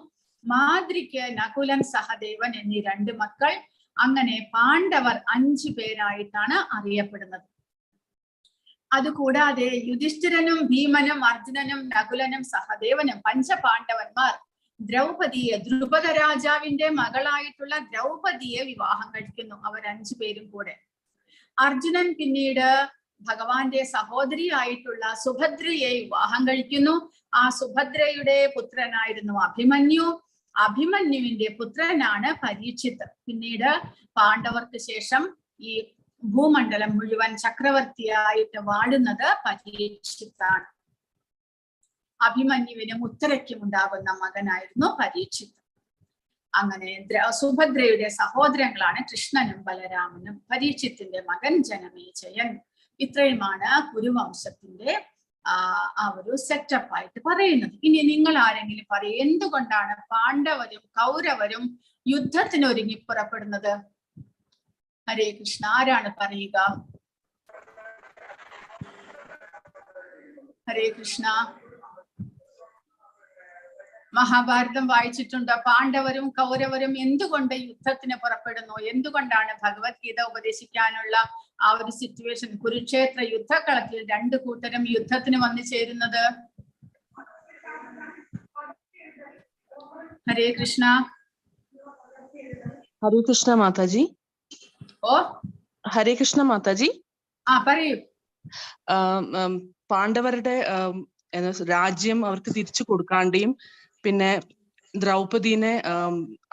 മാദ്രിക്ക് നകുലൻ, സഹദേവൻ എന്നീ 2 മക്കൾ. അങ്ങനെ പാണ്ഡവർ 5 പേരായിട്ടാണ് അറിയപ്പെടുന്നത്. അതുകൂടാതെ യുധിഷ്ഠിരനും ഭീമനും അർജുനനും നകുലനും സഹദേവനും പഞ്ചപാണ്ഡവന്മാർ ദ്രൗപദിയെ, ദ്രുപദ രാജാവിന്റെ മകളായിട്ടുള്ള ദ്രൗപദിയെ വിവാഹം കഴിക്കുന്നു. അവർ 5 പേരും കൂടെ. അർജുനൻ പിന്നീട് ഭഗവാന്റെ സഹോദരിയായിട്ടുള്ള സുഭദ്രയെ വിവാഹം കഴിക്കുന്നു. ആ സുഭദ്രയുടെ പുത്രനായിരുന്നു അഭിമന്യു. അഭിമന്യുവിന്റെ പുത്രനാണ് പരീക്ഷിത്ത്. പിന്നീട് പാണ്ഡവർക്ക് ശേഷം ഈ ഭൂമണ്ഡലം മുഴുവൻ ചക്രവർത്തിയായിട്ട് വാഴുന്നത് പരീക്ഷിത്താണ്. അഭിമന്യുവിനും ഉത്തരയ്ക്കും ഉണ്ടാകുന്ന മകനായിരുന്നു പരീക്ഷിത്ത്. അങ്ങനെ സുഭദ്രയുടെ സഹോദരങ്ങളാണ് കൃഷ്ണനും ബലരാമനും. പരീക്ഷിത്തിന്റെ മകൻ ജനമേജയൻ. ഇത്രയുമാണ് കുരുവംശത്തിന്റെ ആ ഒരു സെറ്റപ്പ് ആയിട്ട് പറയുന്നത്. ഇനി നിങ്ങൾ ആരെങ്കിലും പറയും, എന്തുകൊണ്ടാണ് പാണ്ഡവരും കൗരവരും യുദ്ധത്തിന് ഒരുങ്ങി പുറപ്പെടുന്നത്? ഹരേ കൃഷ്ണ. ആരാണ് പറയുക? ഹരേ കൃഷ്ണ. മഹാഭാരതം വായിച്ചിട്ടുണ്ട്. പാണ്ഡവരും കൗരവരും എന്തുകൊണ്ട് യുദ്ധത്തിന് പുറപ്പെടുന്നു? എന്തുകൊണ്ടാണ് ഭഗവത്ഗീത ഉപദേശിക്കാനുള്ള ആ ഒരു സിറ്റുവേഷൻ, കുരുക്ഷേത്ര യുദ്ധക്കളത്തിൽ 2 കൂട്ടരും യുദ്ധത്തിന് വന്നു ചേരുന്നത്? ഹരേ കൃഷ്ണ. ഹരേ കൃഷ്ണ മാതാജി. ഓ, ഹരേ കൃഷ്ണ മാതാജി. പറയൂ. പാണ്ഡവരുടെ രാജ്യം അവർക്ക് തിരിച്ചു കൊടുക്കാണ്ടെയും പിന്നെ ദ്രൗപദീനെ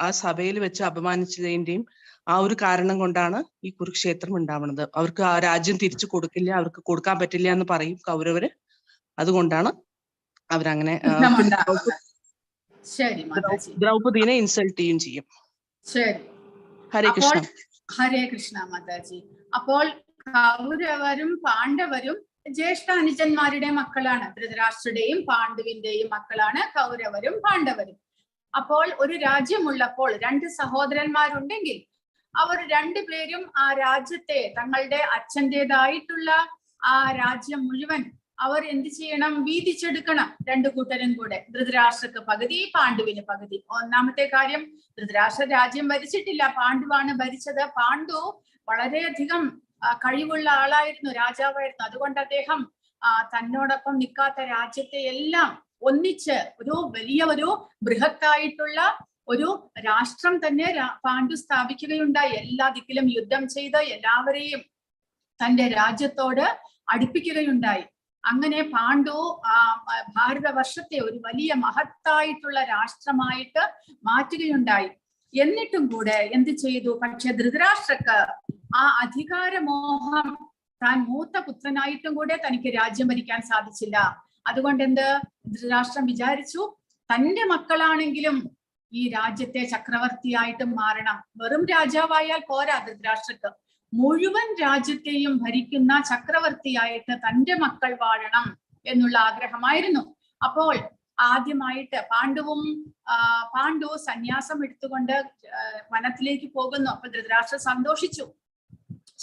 ആ സഭയിൽ വെച്ച് അപമാനിച്ചതിന്റെയും ആ ഒരു കാരണം കൊണ്ടാണ് ഈ കുരുക്ഷേത്രം ഉണ്ടാവുന്നത്. അവർക്ക് ആ രാജ്യം തിരിച്ചു കൊടുക്കില്ല, അവർക്ക് കൊടുക്കാൻ പറ്റില്ല എന്ന് പറയും കൗരവര്. അതുകൊണ്ടാണ് അവരങ്ങനെ ദ്രൗപദീനെ ഇൻസൾട്ട് ചെയ്യുകയും ചെയ്യും. ശരി, ഹരേ കൃഷ്ണ. ഹരേ കൃഷ്ണ മാതാജി. അപ്പോൾ കൗരവരും പാണ്ഡവരും ജ്യേഷ്ഠാനുജന്മാരുടെ മക്കളാണ്. ധൃതരാഷ്ട്രയുടെയും പാണ്ഡുവിന്റെയും മക്കളാണ് കൗരവരും പാണ്ഡവരും. അപ്പോൾ ഒരു രാജ്യമുള്ളപ്പോൾ 2 സഹോദരന്മാരുണ്ടെങ്കിൽ അവർ 2 പേരും ആ രാജ്യത്തെ തങ്ങളുടെ അച്ഛൻ്റെതായിട്ടുള്ള ആ രാജ്യം മുഴുവൻ അവർ എന്ത് ചെയ്യണം? വീതിച്ചെടുക്കണം. 2 കൂട്ടരും കൂടെ. ധൃതരാഷ്ട്രക്ക് പകുതി, പാണ്ഡുവിന് പകുതി. ഒന്നാമത്തെ കാര്യം, ധൃതരാഷ്ട്ര രാജ്യം ഭരിച്ചിട്ടില്ല, പാണ്ഡുവാണ് ഭരിച്ചത്. പാണ്ഡു വളരെയധികം കഴിവുള്ള ആളായിരുന്നു, രാജാവായിരുന്നു. അതുകൊണ്ട് അദ്ദേഹം തന്നോടൊപ്പം നിൽക്കാത്ത രാജ്യത്തെ എല്ലാം ഒന്നിച്ച് ഒരു ബൃഹത്തായിട്ടുള്ള ഒരു രാഷ്ട്രം തന്നെ പാണ്ഡു സ്ഥാപിക്കുകയുണ്ടായി. എല്ലാ ദിക്കിലും യുദ്ധം ചെയ്ത് എല്ലാവരെയും തന്റെ രാജ്യത്തോട് അടുപ്പിക്കുകയുണ്ടായി. അങ്ങനെ പാണ്ഡു ഭാരതവർഷത്തെ ഒരു വലിയ മഹത്തായിട്ടുള്ള രാഷ്ട്രമായിട്ട് മാറ്റുകയുണ്ടായി. എന്നിട്ടും കൂടെ എന്ത് ചെയ്തു? പക്ഷെ ധൃതരാഷ്ട്രക്ക് ആ അധികാരമോഹം, താൻ മൂത്ത പുത്രനായിട്ടും കൂടെ തനിക്ക് രാജ്യം ഭരിക്കാൻ സാധിച്ചില്ല. അതുകൊണ്ട് ധൃതരാഷ്ട്രം വിചാരിച്ചു, തന്റെ മക്കളാണെങ്കിലും ഈ രാജ്യത്തെ ചക്രവർത്തിയായിട്ടും മാറണം. വെറും രാജാവായാൽ പോരാ ധൃതരാഷ്ട്രക്ക്, മുഴുവൻ രാജ്യത്തെയും ഭരിക്കുന്ന ചക്രവർത്തിയായിട്ട് തന്റെ മക്കൾ വാഴണം എന്നുള്ള ആഗ്രഹമായിരുന്നു. അപ്പോൾ ആദ്യമായിട്ട് പാണ്ഡു സന്യാസം എടുത്തുകൊണ്ട് വനത്തിലേക്ക് പോകുന്നു. അപ്പൊ ധൃതരാഷ്ട്രർ സന്തോഷിച്ചു.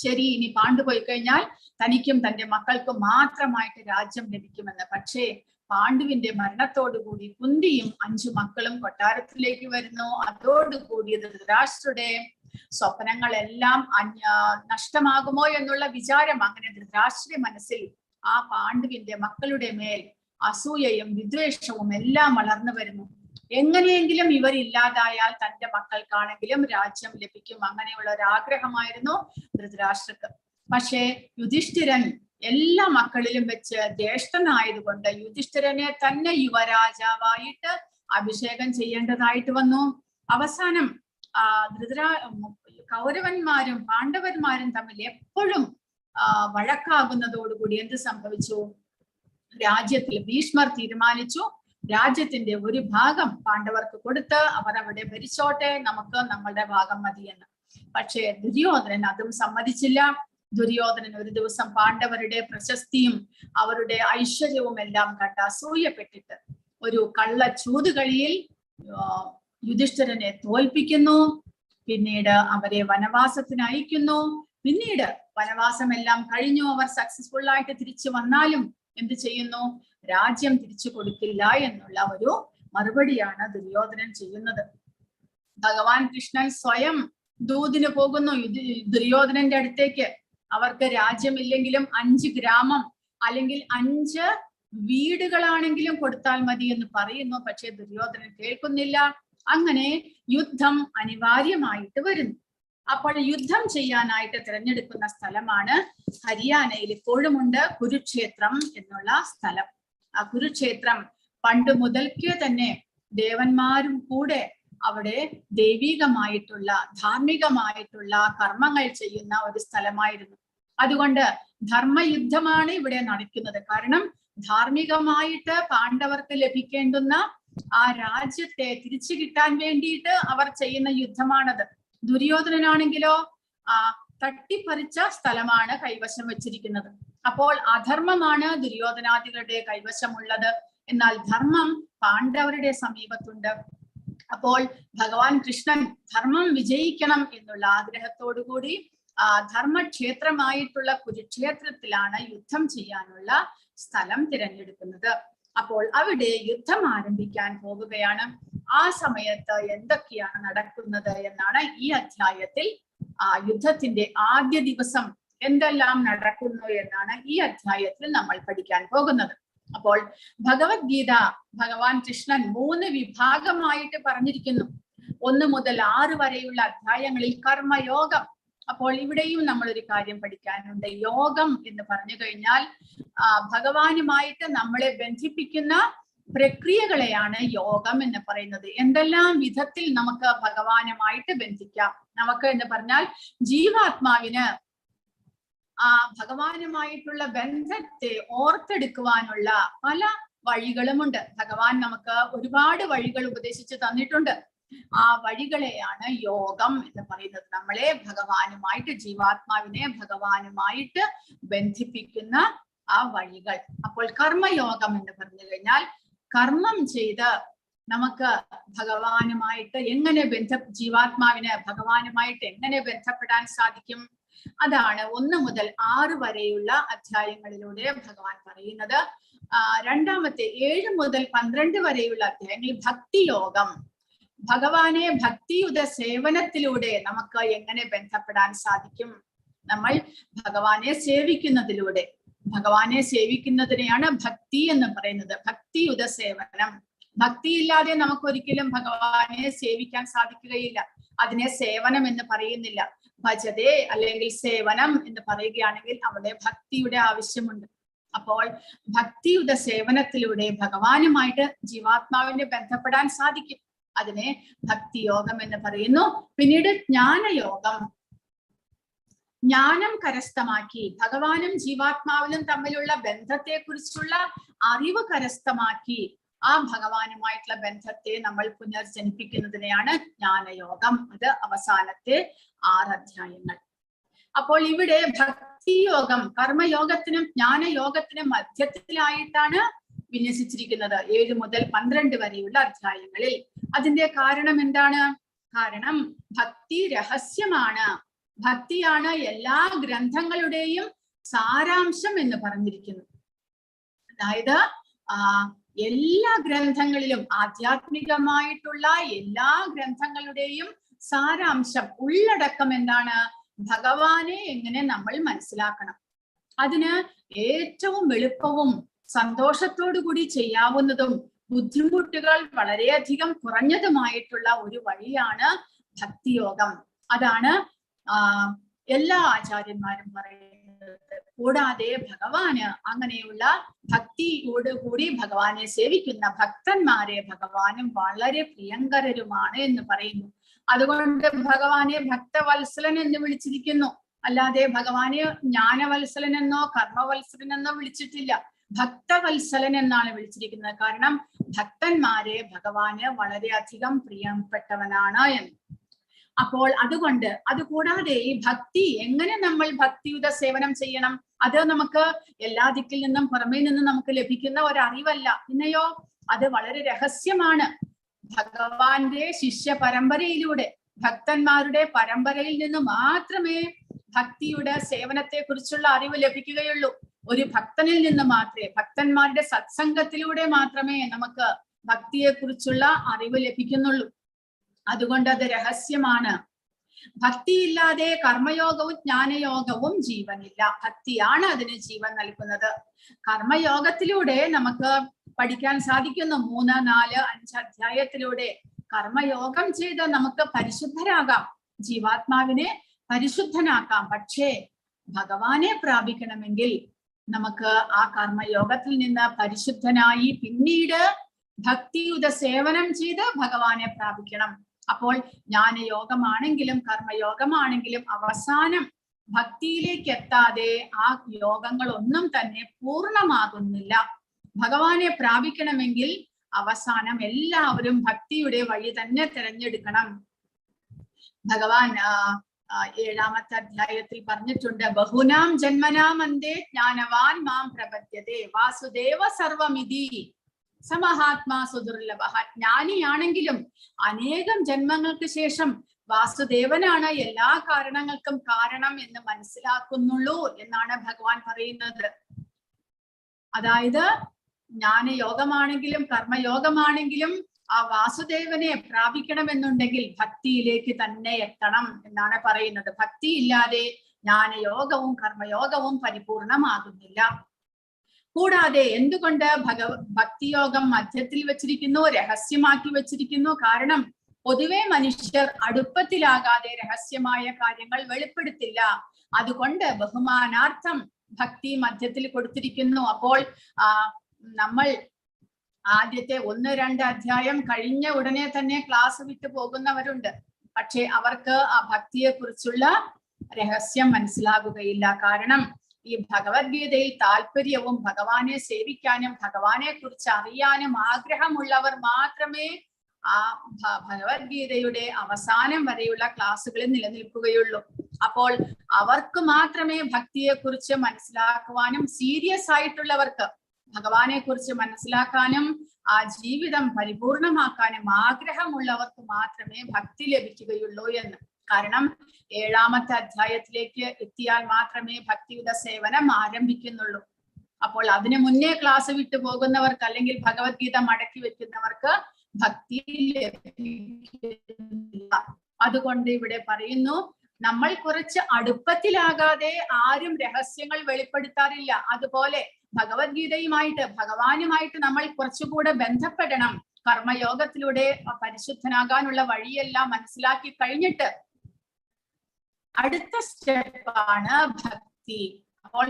ശരി, ഇനി പാണ്ഡു പോയി കഴിഞ്ഞാൽ തനിക്കും തന്റെ മക്കൾക്കും മാത്രമായിട്ട് രാജ്യം ലഭിക്കുമെന്ന്. പക്ഷേ പാണ്ഡുവിന്റെ മരണത്തോടുകൂടി കുന്തിയും 5 മക്കളും കൊട്ടാരത്തിലേക്ക് വരുന്നു. അതോടുകൂടി ധൃതരാഷ്ട്രരുടെ സ്വപ്നങ്ങളെല്ലാം നഷ്ടമാകുമോ എന്നുള്ള വിചാരം അങ്ങനെ ധൃതരാഷ്ട്രയുടെ മനസ്സിൽ ആ പാണ്ഡുവിന്റെ മക്കളുടെ മേൽ അസൂയയും വിദ്വേഷവും എല്ലാം വളർന്നു വരുന്നു. എങ്ങനെയെങ്കിലും ഇവരില്ലാതായാൽ തന്റെ മക്കൾക്കാണെങ്കിലും രാജ്യം ലഭിക്കും, അങ്ങനെയുള്ള ഒരു ആഗ്രഹമായിരുന്നു ധൃതരാഷ്ട്രക്ക്. പക്ഷേ യുധിഷ്ഠിരൻ എല്ലാ മക്കളിലും വെച്ച് ജ്യേഷ്ഠനായതുകൊണ്ട് യുധിഷ്ഠിരനെ തന്നെ യുവരാജാവായിട്ട് അഭിഷേകം ചെയ്യേണ്ടതായിട്ട് വന്നു. അവസാനം കൗരവന്മാരും പാണ്ഡവന്മാരും തമ്മിൽ എപ്പോഴും വഴക്കാകുന്നതോടുകൂടി എന്ത് സംഭവിച്ചു? രാജ്യത്തിൽ ഭീഷ്മർ തീരുമാനിച്ചു, രാജ്യത്തിന്റെ ഒരു ഭാഗം പാണ്ഡവർക്ക് കൊടുത്ത് അവർ അവിടെ ഭരിച്ചോട്ടെ, നമുക്ക് നമ്മളുടെ ഭാഗം മതിയെന്ന്. പക്ഷേ ദുര്യോധനൻ അതും സമ്മതിച്ചില്ല. ദുര്യോധനൻ ഒരു ദിവസം പാണ്ഡവരുടെ പ്രശസ്തിയും അവരുടെ ഐശ്വര്യവും എല്ലാം കണ്ട് അസൂയപ്പെട്ടിട്ട് ഒരു കള്ള ചൂതുകളിയിൽ യുധിഷ്ഠിരനെ തോൽപ്പിക്കുന്നു. പിന്നീട് അവരെ വനവാസത്തിന് അയക്കുന്നു. പിന്നീട് വനവാസം എല്ലാം കഴിഞ്ഞു, അവർ സക്സസ്ഫുൾ ആയിട്ട് തിരിച്ചു വന്നാലും എന്ത് ചെയ്യുന്നു? രാജ്യം തിരിച്ചു കൊടുക്കില്ല എന്നുള്ള ഒരു മറുപടിയാണ് ദുര്യോധനൻ ചെയ്യുന്നത്. ഭഗവാൻ കൃഷ്ണൻ സ്വയം ദൂതിന് പോകുന്നു ദുര്യോധനന്റെ അടുത്തേക്ക്. അവർക്ക് രാജ്യമില്ലെങ്കിലും 5 ഗ്രാമം അല്ലെങ്കിൽ 5 വീടുകളാണെങ്കിലും കൊടുത്താൽ മതി എന്ന് പറയുന്നു. പക്ഷെ ദുര്യോധനൻ കേൾക്കുന്നില്ല. അങ്ങനെ യുദ്ധം അനിവാര്യമായിട്ട് വരുന്നു. അപ്പോൾ യുദ്ധം ചെയ്യാനായിട്ട് തിരഞ്ഞെടുക്കുന്ന സ്ഥലമാണ് ഹരിയാനയിൽ ഇപ്പോഴുമുണ്ട് കുരുക്ഷേത്രം എന്നുള്ള സ്ഥലം. ആ കുരുക്ഷേത്രം പണ്ട് മുതൽക്കേ തന്നെ ദേവന്മാരും കൂടെ അവിടെ ദൈവികമായിട്ടുള്ള ധാർമ്മികമായിട്ടുള്ള കർമ്മങ്ങൾ ചെയ്യുന്ന ഒരു സ്ഥലമായിരുന്നു. അതുകൊണ്ട് ധർമ്മയുദ്ധമാണ് ഇവിടെ നടക്കുന്നത്. കാരണം ധാർമ്മികമായിട്ട് പാണ്ഡവർക്ക് ലഭിക്കേണ്ടുന്ന ആ രാജ്യത്തെ തിരിച്ചു കിട്ടാൻ വേണ്ടിയിട്ട് അവർ ചെയ്യുന്ന യുദ്ധമാണത്. ദുര്യോധനനാണെങ്കിലോ തട്ടിപ്പറിച്ച സ്ഥലമാണ് കൈവശം വെച്ചിരിക്കുന്നത്. അപ്പോൾ അധർമ്മമാണ് ദുര്യോധനാദികളുടെ കൈവശമുള്ളത്, എന്നാൽ ധർമ്മം പാണ്ഡവരുടെ സമീപത്തുണ്ട്. അപ്പോൾ ഭഗവാൻ കൃഷ്ണൻ ധർമ്മം വിജയിക്കണം എന്നുള്ള ആഗ്രഹത്തോടുകൂടി ധർമ്മക്ഷേത്രമായിട്ടുള്ള കുരുക്ഷേത്രത്തിലാണ് യുദ്ധം ചെയ്യാനുള്ള സ്ഥലം തിരഞ്ഞെടുക്കുന്നത്. അപ്പോൾ അവിടെ യുദ്ധം ആരംഭിക്കാൻ പോകുകയാണ്. ആ സമയത്ത് എന്തൊക്കെയാണ് നടക്കുന്നത് എന്നാണ് ഈ അധ്യായത്തിൽ, യുദ്ധത്തിന്റെ ആദ്യ ദിവസം എന്തെല്ലാം നടക്കുന്നു എന്നാണ് ഈ അധ്യായത്തിൽ നമ്മൾ പഠിക്കാൻ പോകുന്നത്. അപ്പോൾ ഭഗവത്ഗീത ഭഗവാൻ കൃഷ്ണൻ 3 വിഭാഗമായിട്ട് പറഞ്ഞിരിക്കുന്നു. 1 മുതൽ 6 വരെയുള്ള അധ്യായങ്ങളിൽ കർമ്മയോഗം. അപ്പോൾ ഇവിടെയും നമ്മൾ ഒരു കാര്യം പഠിക്കാനുണ്ട്. യോഗം എന്ന് പറഞ്ഞു കഴിഞ്ഞാൽ ഭഗവാനുമായിട്ട് നമ്മളെ ബന്ധിപ്പിക്കുന്ന പ്രക്രിയകളെയാണ് യോഗം എന്ന് പറയുന്നത്. എന്തെല്ലാം വിധത്തിൽ നമുക്ക് ഭഗവാനുമായിട്ട് ബന്ധിക്കാം? നമുക്ക് എന്ന് പറഞ്ഞാൽ ജീവാത്മാവിന് ഭഗവാനുമായിട്ടുള്ള ബന്ധത്തെ ഓർത്തെടുക്കുവാനുള്ള പല വഴികളുമുണ്ട്. ഭഗവാൻ നമുക്ക് ഒരുപാട് വഴികൾ ഉപദേശിച്ച് തന്നിട്ടുണ്ട്. ആ വഴികളെയാണ് യോഗം എന്ന് പറയുന്നത്. നമ്മളെ ഭഗവാനുമായിട്ട്, ജീവാത്മാവിനെ ഭഗവാനുമായിട്ട് ബന്ധിപ്പിക്കുന്ന ആ വഴികൾ. അപ്പോൾ കർമ്മയോഗം എന്ന് പറഞ്ഞു കഴിഞ്ഞാൽ കർമ്മം ചെയ്ത് നമുക്ക് ഭഗവാനുമായിട്ട് എങ്ങനെ ജീവാത്മാവിന് ഭഗവാനുമായിട്ട് എങ്ങനെ ബന്ധപ്പെടാൻ സാധിക്കും? അതാണ് 1 മുതൽ 6 വരെയുള്ള അധ്യായങ്ങളിലൂടെ ഭഗവാൻ പറയുന്നത്. രണ്ടാമത്തെ 7 മുതൽ 12 വരെയുള്ള അധ്യായങ്ങളിൽ ഭക്തിയോഗം. ഭഗവാനെ ഭക്തിയുത സേവനത്തിലൂടെ നമുക്ക് എങ്ങനെ ബന്ധപ്പെടാൻ സാധിക്കും? നമ്മൾ ഭഗവാനെ സേവിക്കുന്നതിലൂടെ, ഭഗവാനെ സേവിക്കുന്നതിനെയാണ് ഭക്തി എന്ന് പറയുന്നത്. ഭക്തിയുത സേവനം. ഭക്തിയില്ലാതെ നമുക്ക് ഒരിക്കലും ഭഗവാനെ സേവിക്കാൻ സാധിക്കുകയില്ല. അതിനെ സേവനം എന്ന് പറയുന്നില്ല. ഭജതേ അല്ലെങ്കിൽ സേവനം എന്ന് പറയുകയാണെങ്കിൽ അവിടെ ഭക്തിയുടെ ആവശ്യമുണ്ട്. അപ്പോൾ ഭക്തിയുടെ സേവനത്തിലൂടെ ഭഗവാനുമായിട്ട് ജീവാത്മാവിനെ ബന്ധപ്പെടാൻ സാധിക്കും. അതിനെ ഭക്തിയോഗം എന്ന് പറയുന്നു. പിന്നീട് ജ്ഞാനയോഗം. ജ്ഞാനം കരസ്ഥമാക്കി, ഭഗവാനും ജീവാത്മാവിനും തമ്മിലുള്ള ബന്ധത്തെ കുറിച്ചുള്ള അറിവ് കരസ്ഥമാക്കി ആ ഭഗവാനുമായിട്ടുള്ള ബന്ധത്തെ നമ്മൾ പുനർജനിപ്പിക്കുന്നതിനെയാണ് ജ്ഞാനയോഗം. അത് അവസാനത്തെ 6 അധ്യായങ്ങൾ. അപ്പോൾ ഇവിടെ ഭക്തിയോഗം കർമ്മയോഗത്തിനും ജ്ഞാനയോഗത്തിനും മധ്യത്തിലായിട്ടാണ് വിന്യസിച്ചിരിക്കുന്നത് 7 മുതൽ 12 വരെയുള്ള അധ്യായങ്ങളിൽ. അതിന്റെ കാരണം എന്താണ്? കാരണം ഭക്തി രഹസ്യമാണ്. ഭക്തിയാണ് എല്ലാ ഗ്രന്ഥങ്ങളുടെയും സാരാംശം എന്ന് പറഞ്ഞിരിക്കുന്നു. അതായത് എല്ലാ ഗ്രന്ഥങ്ങളിലും, ആധ്യാത്മികമായിട്ടുള്ള എല്ലാ ഗ്രന്ഥങ്ങളുടെയും സാരാംശം, ഉള്ളടക്കം എന്താണ്? ഭഗവാനെ എങ്ങനെ നമ്മൾ മനസ്സിലാക്കണം. അതിന് ഏറ്റവും എളുപ്പവും സന്തോഷത്തോടു കൂടി ചെയ്യാവുന്നതും ബുദ്ധിമുട്ടുകൾ വളരെയധികം കുറഞ്ഞതുമായിട്ടുള്ള ഒരു വഴിയാണ് ഭക്തിയോഗം. അതാണ് എല്ലാ ആചാര്യന്മാരും പറയുന്നത്. കൂടാതെ ഭഗവാന് അങ്ങനെയുള്ള ഭക്തിയോട് കൂടി ഭഗവാനെ സേവിക്കുന്ന ഭക്തന്മാരെ ഭഗവാനും വളരെ പ്രിയങ്കരരുമാണ് എന്ന് പറയുന്നു. അതുകൊണ്ട് ഭഗവാനെ ഭക്തവത്സലൻ എന്ന് വിളിച്ചിരിക്കുന്നു. അല്ലാതെ ഭഗവാനെ ജ്ഞാനവത്സലൻ എന്നോ കർമ്മവത്സലൻ എന്നോ വിളിച്ചിട്ടില്ല. ഭക്തവത്സലൻ എന്നാണ് വിളിച്ചിരിക്കുന്നത്. കാരണം ഭക്തന്മാരെ ഭഗവാന് വളരെയധികം പ്രിയപ്പെട്ടവനാണ് എന്ന്. അപ്പോൾ അതുകൂടാതെ ഈ ഭക്തി എങ്ങനെ നമ്മൾ ഭക്തിയുത സേവനം ചെയ്യണം, അത് നമുക്ക് എല്ലാ ദിക്കിൽ നിന്നും പുറമേ നിന്നും നമുക്ക് ലഭിക്കുന്ന ഒരു അറിവല്ല. പിന്നെയോ അത് വളരെ രഹസ്യമാണ്. ഭഗവാന്റെ ശിഷ്യ പരമ്പരയിലൂടെ, ഭക്തന്മാരുടെ പരമ്പരയിൽ നിന്ന് മാത്രമേ ഭക്തിയുടെ സേവനത്തെ കുറിച്ചുള്ള അറിവ് ലഭിക്കുകയുള്ളൂ. ഒരു ഭക്തനിൽ നിന്ന് മാത്രമേ, ഭക്തന്മാരുടെ സത്സംഗത്തിലൂടെ മാത്രമേ നമുക്ക് ഭക്തിയെ കുറിച്ചുള്ള അറിവ് ലഭിക്കുന്നുള്ളൂ. അതുകൊണ്ട് അത് രഹസ്യമാണ്. ഭക്തിയില്ലാതെ കർമ്മയോഗവും ജ്ഞാനയോഗവും ജീവനില്ല. ഭക്തിയാണ് അതിന് ജീവൻ നൽകുന്നത്. കർമ്മയോഗത്തിലൂടെ നമുക്ക് പഠിക്കാൻ സാധിക്കുന്നു. 3, 4, 5 അധ്യായത്തിലൂടെ കർമ്മയോഗം ചെയ്ത് നമുക്ക് പരിശുദ്ധരാകാം, ജീവാത്മാവിനെ പരിശുദ്ധനാക്കാം. പക്ഷേ ഭഗവാനെ പ്രാപിക്കണമെങ്കിൽ നമുക്ക് ആ കർമ്മയോഗത്തിൽ നിന്ന് പരിശുദ്ധനായി പിന്നീട് ഭക്തിയുത സേവനം ചെയ്ത് ഭഗവാനെ പ്രാപിക്കണം. അപ്പോൾ ജ്ഞാനയോഗമാണെങ്കിലും കർമ്മയോഗമാണെങ്കിലും അവസാനം ഭക്തിയിലേക്ക് എത്താതെ ആ യോഗങ്ങളൊന്നും തന്നെ പൂർണ്ണമാകുന്നില്ല. ഭഗവാനെ പ്രാപിക്കണമെങ്കിൽ അവസാനം എല്ലാവരും ഭക്തിയുടെ വഴി തന്നെ തിരഞ്ഞെടുക്കണം. ഭഗവാൻ 7ാമത്തെ അധ്യായത്തിൽ പറഞ്ഞിട്ടുണ്ട്, ബഹുനാം ജന്മനാം അന്തേ ജ്ഞാനവാൻ മാം പ്രപദ്യതേ വാസുദേവ സർവമിതി സമഹാത്മാ സുദുർലഭ. ജ്ഞാനിയാണെങ്കിലും അനേകം ജന്മങ്ങൾക്ക് ശേഷം വാസുദേവനാണ് എല്ലാ കാരണങ്ങൾക്കും കാരണം എന്ന് മനസ്സിലാക്കുന്നുള്ളൂ എന്നാണ് ഭഗവാൻ പറയുന്നത്. അതായത് ജ്ഞാനയോഗമാണെങ്കിലും കർമ്മയോഗമാണെങ്കിലും ആ വാസുദേവനെ പ്രാപിക്കണമെന്നുണ്ടെങ്കിൽ ഭക്തിയിലേക്ക് തന്നെ എത്തണം എന്നാണ് പറയുന്നത്. ഭക്തി ഇല്ലാതെ ജ്ഞാനയോഗവും കർമ്മയോഗവും പരിപൂർണമാകുന്നില്ല. കൂടാതെ എന്തുകൊണ്ട് ഭക്തിയോഗം മധ്യത്തിൽ വെച്ചിരിക്കുന്നു, രഹസ്യമാക്കി വെച്ചിരിക്കുന്നു? കാരണം പൊതുവെ മനുഷ്യർ അടുപ്പത്തിലാകാതെ രഹസ്യമായ കാര്യങ്ങൾ വെളിപ്പെടുത്തില്ല. അതുകൊണ്ട് ബഹുമാനാർത്ഥം ഭക്തി മധ്യത്തിൽ കൊടുത്തിരിക്കുന്നു. അപ്പോൾ നമ്മൾ ആദ്യത്തെ 1-2 അധ്യായം കഴിഞ്ഞ ഉടനെ തന്നെ ക്ലാസ് വിട്ടു പോകുന്നവരുണ്ട്. പക്ഷെ അവർക്ക് ആ ഭക്തിയെ കുറിച്ചുള്ള രഹസ്യം മനസ്സിലാകുകയില്ല. കാരണം ഈ ഭഗവത്ഗീതയിൽ താല്പര്യവും ഭഗവാനെ സേവിക്കാനും ഭഗവാനെ കുറിച്ച് അറിയാനും ആഗ്രഹമുള്ളവർ മാത്രമേ ആ ഭഗവത്ഗീതയുടെ അവസാനം വരെയുള്ള ക്ലാസ്സുകളിൽ നിലനിൽക്കുകയുള്ളൂ. അപ്പോൾ അവർക്ക് മാത്രമേ ഭക്തിയെ കുറിച്ച് മനസ്സിലാക്കുവാനും സീരിയസ് ആയിട്ടുള്ളവർക്ക് ഭഗവാനെ കുറിച്ച് മനസ്സിലാക്കാനും ആ ജീവിതം പരിപൂർണമാക്കാനും ആഗ്രഹമുള്ളവർക്ക് മാത്രമേ ഭക്തി ലഭിക്കുകയുള്ളൂ എന്ന്. കാരണം 7ാമത്തെ അധ്യായത്തിലേക്ക് എത്തിയാൽ മാത്രമേ ഭക്തിയുടെ സേവനം ആരംഭിക്കുന്നുള്ളൂ. അപ്പോൾ അതിനു മുന്നേ ക്ലാസ് വിട്ടു പോകുന്നവർക്ക് അല്ലെങ്കിൽ ഭഗവത്ഗീത മടക്കി വെക്കുന്നവർക്ക് ഭക്തി ലഭിക്കില്ല. അതുകൊണ്ട് ഇവിടെ പറയുന്നു, നമ്മൾ കുറച്ച് അടുപ്പത്തിലാകാതെ ആരും രഹസ്യങ്ങൾ വെളിപ്പെടുത്താറില്ല. അതുപോലെ ഭഗവത്ഗീതയുമായിട്ട് ഭഗവാനുമായിട്ട് നമ്മൾ കുറച്ചുകൂടെ ബന്ധപ്പെടണം. കർമ്മയോഗത്തിലൂടെ പരിശുദ്ധനാകാനുള്ള വഴിയെല്ലാം മനസ്സിലാക്കി കഴിഞ്ഞിട്ട് അടുത്ത സ്റ്റെപ്പാണ് ഭക്തി. അപ്പോൾ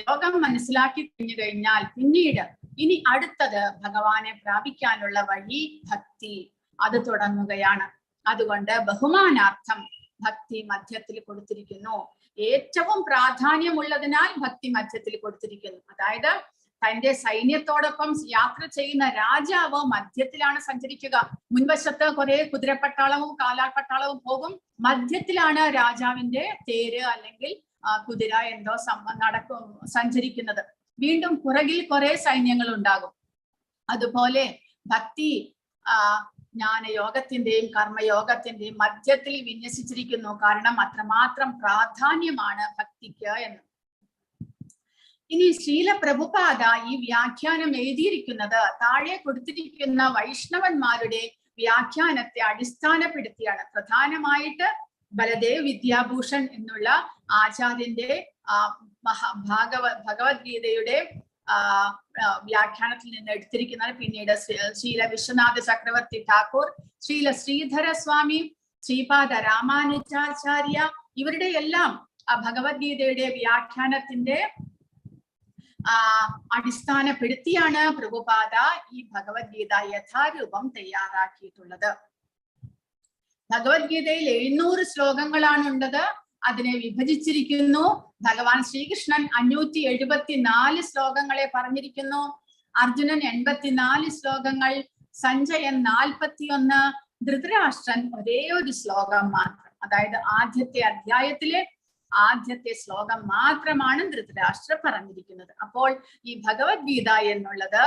യോഗം മനസ്സിലാക്കി കഴിഞ്ഞു കഴിഞ്ഞാൽ പിന്നീട് ഇനി അടുത്തത് ഭഗവാനെ പ്രാപിക്കാനുള്ള വഴി ഭക്തി, അത് തുടങ്ങുകയാണ്. അതുകൊണ്ട് ബഹുമാനാർത്ഥം ഭക്തി മധ്യത്തിൽ കൊടുത്തിരിക്കുന്നു. ഏറ്റവും പ്രാധാന്യമുള്ളതിനാൽ ഭക്തി മധ്യത്തിൽ കൊടുത്തിരിക്കുന്നു. അതായത് തന്റെ സൈന്യത്തോടൊപ്പം യാത്ര ചെയ്യുന്ന രാജാവ് മധ്യത്തിലാണ് സഞ്ചരിക്കുക. മുൻവശത്ത് കുറെ കുതിരപ്പട്ടാളവും കാലാൾപ്പട്ടാളവും പോകും. മധ്യത്തിലാണ് രാജാവിന്റെ തേര് അല്ലെങ്കിൽ കുതിര എന്തോ സഞ്ചരിക്കുന്നത്. വീണ്ടും പുറകിൽ കുറെ സൈന്യങ്ങൾ ഉണ്ടാകും. അതുപോലെ ഭക്തി ജ്ഞാനയോഗത്തിന്റെയും കർമ്മയോഗത്തിന്റെയും മധ്യത്തിൽ വിന്യസിച്ചിരിക്കുന്നു. കാരണം അത്രമാത്രം പ്രാധാന്യമാണ് ഭക്തിക്ക് എന്ന്. ഇനി ശ്രീല പ്രഭുപാദ ഈ വ്യാഖ്യാനം എഴുതിയിരിക്കുന്നത് താഴെ കൊടുത്തിരിക്കുന്ന വൈഷ്ണവന്മാരുടെ വ്യാഖ്യാനത്തെ അടിസ്ഥാനപ്പെടുത്തിയാണ്. പ്രധാനമായിട്ട് ബലദേവ് വിദ്യാഭൂഷൺ എന്നുള്ള ആചാര്യന്റെ ഭഗവത്ഗീതയുടെ വ്യാഖ്യാനത്തിൽ നിന്ന് എടുത്തിരിക്കുന്നത്. പിന്നീട് ശ്രീല വിശ്വനാഥ ചക്രവർത്തി ഠാക്കൂർ, ശ്രീല ശ്രീധര സ്വാമി, ശ്രീപാദ രാമാനുജാചാര്യ, ഇവരുടെ എല്ലാം ഭഗവത്ഗീതയുടെ വ്യാഖ്യാനത്തിന്റെ അടിസ്ഥാനപ്പെടുത്തിയാണ് പ്രഭുപാദ ഈ ഭഗവത്ഗീത യഥാരൂപം തയ്യാറാക്കിയിട്ടുള്ളത്. ഭഗവത്ഗീതയിൽ 700 ശ്ലോകങ്ങളാണുള്ളത്. അതിനെ വിഭജിച്ചിരിക്കുന്നു. ഭഗവാൻ ശ്രീകൃഷ്ണൻ 574 ശ്ലോകങ്ങളെ പറഞ്ഞിരിക്കുന്നു. അർജുനൻ 84 ശ്ലോകങ്ങൾ, സഞ്ജയൻ 41, ധൃതരാഷ്ട്രൻ ഒരേ ഒരു ശ്ലോകം മാത്രം. അതായത് ആദ്യത്തെ അധ്യായത്തിലെ ആദ്യത്തെ ശ്ലോകം മാത്രമാണ് ധൃതരാഷ്ട്ര പറഞ്ഞിരിക്കുന്നത്. അപ്പോൾ ഈ ഭഗവത്ഗീത എന്നുള്ളത്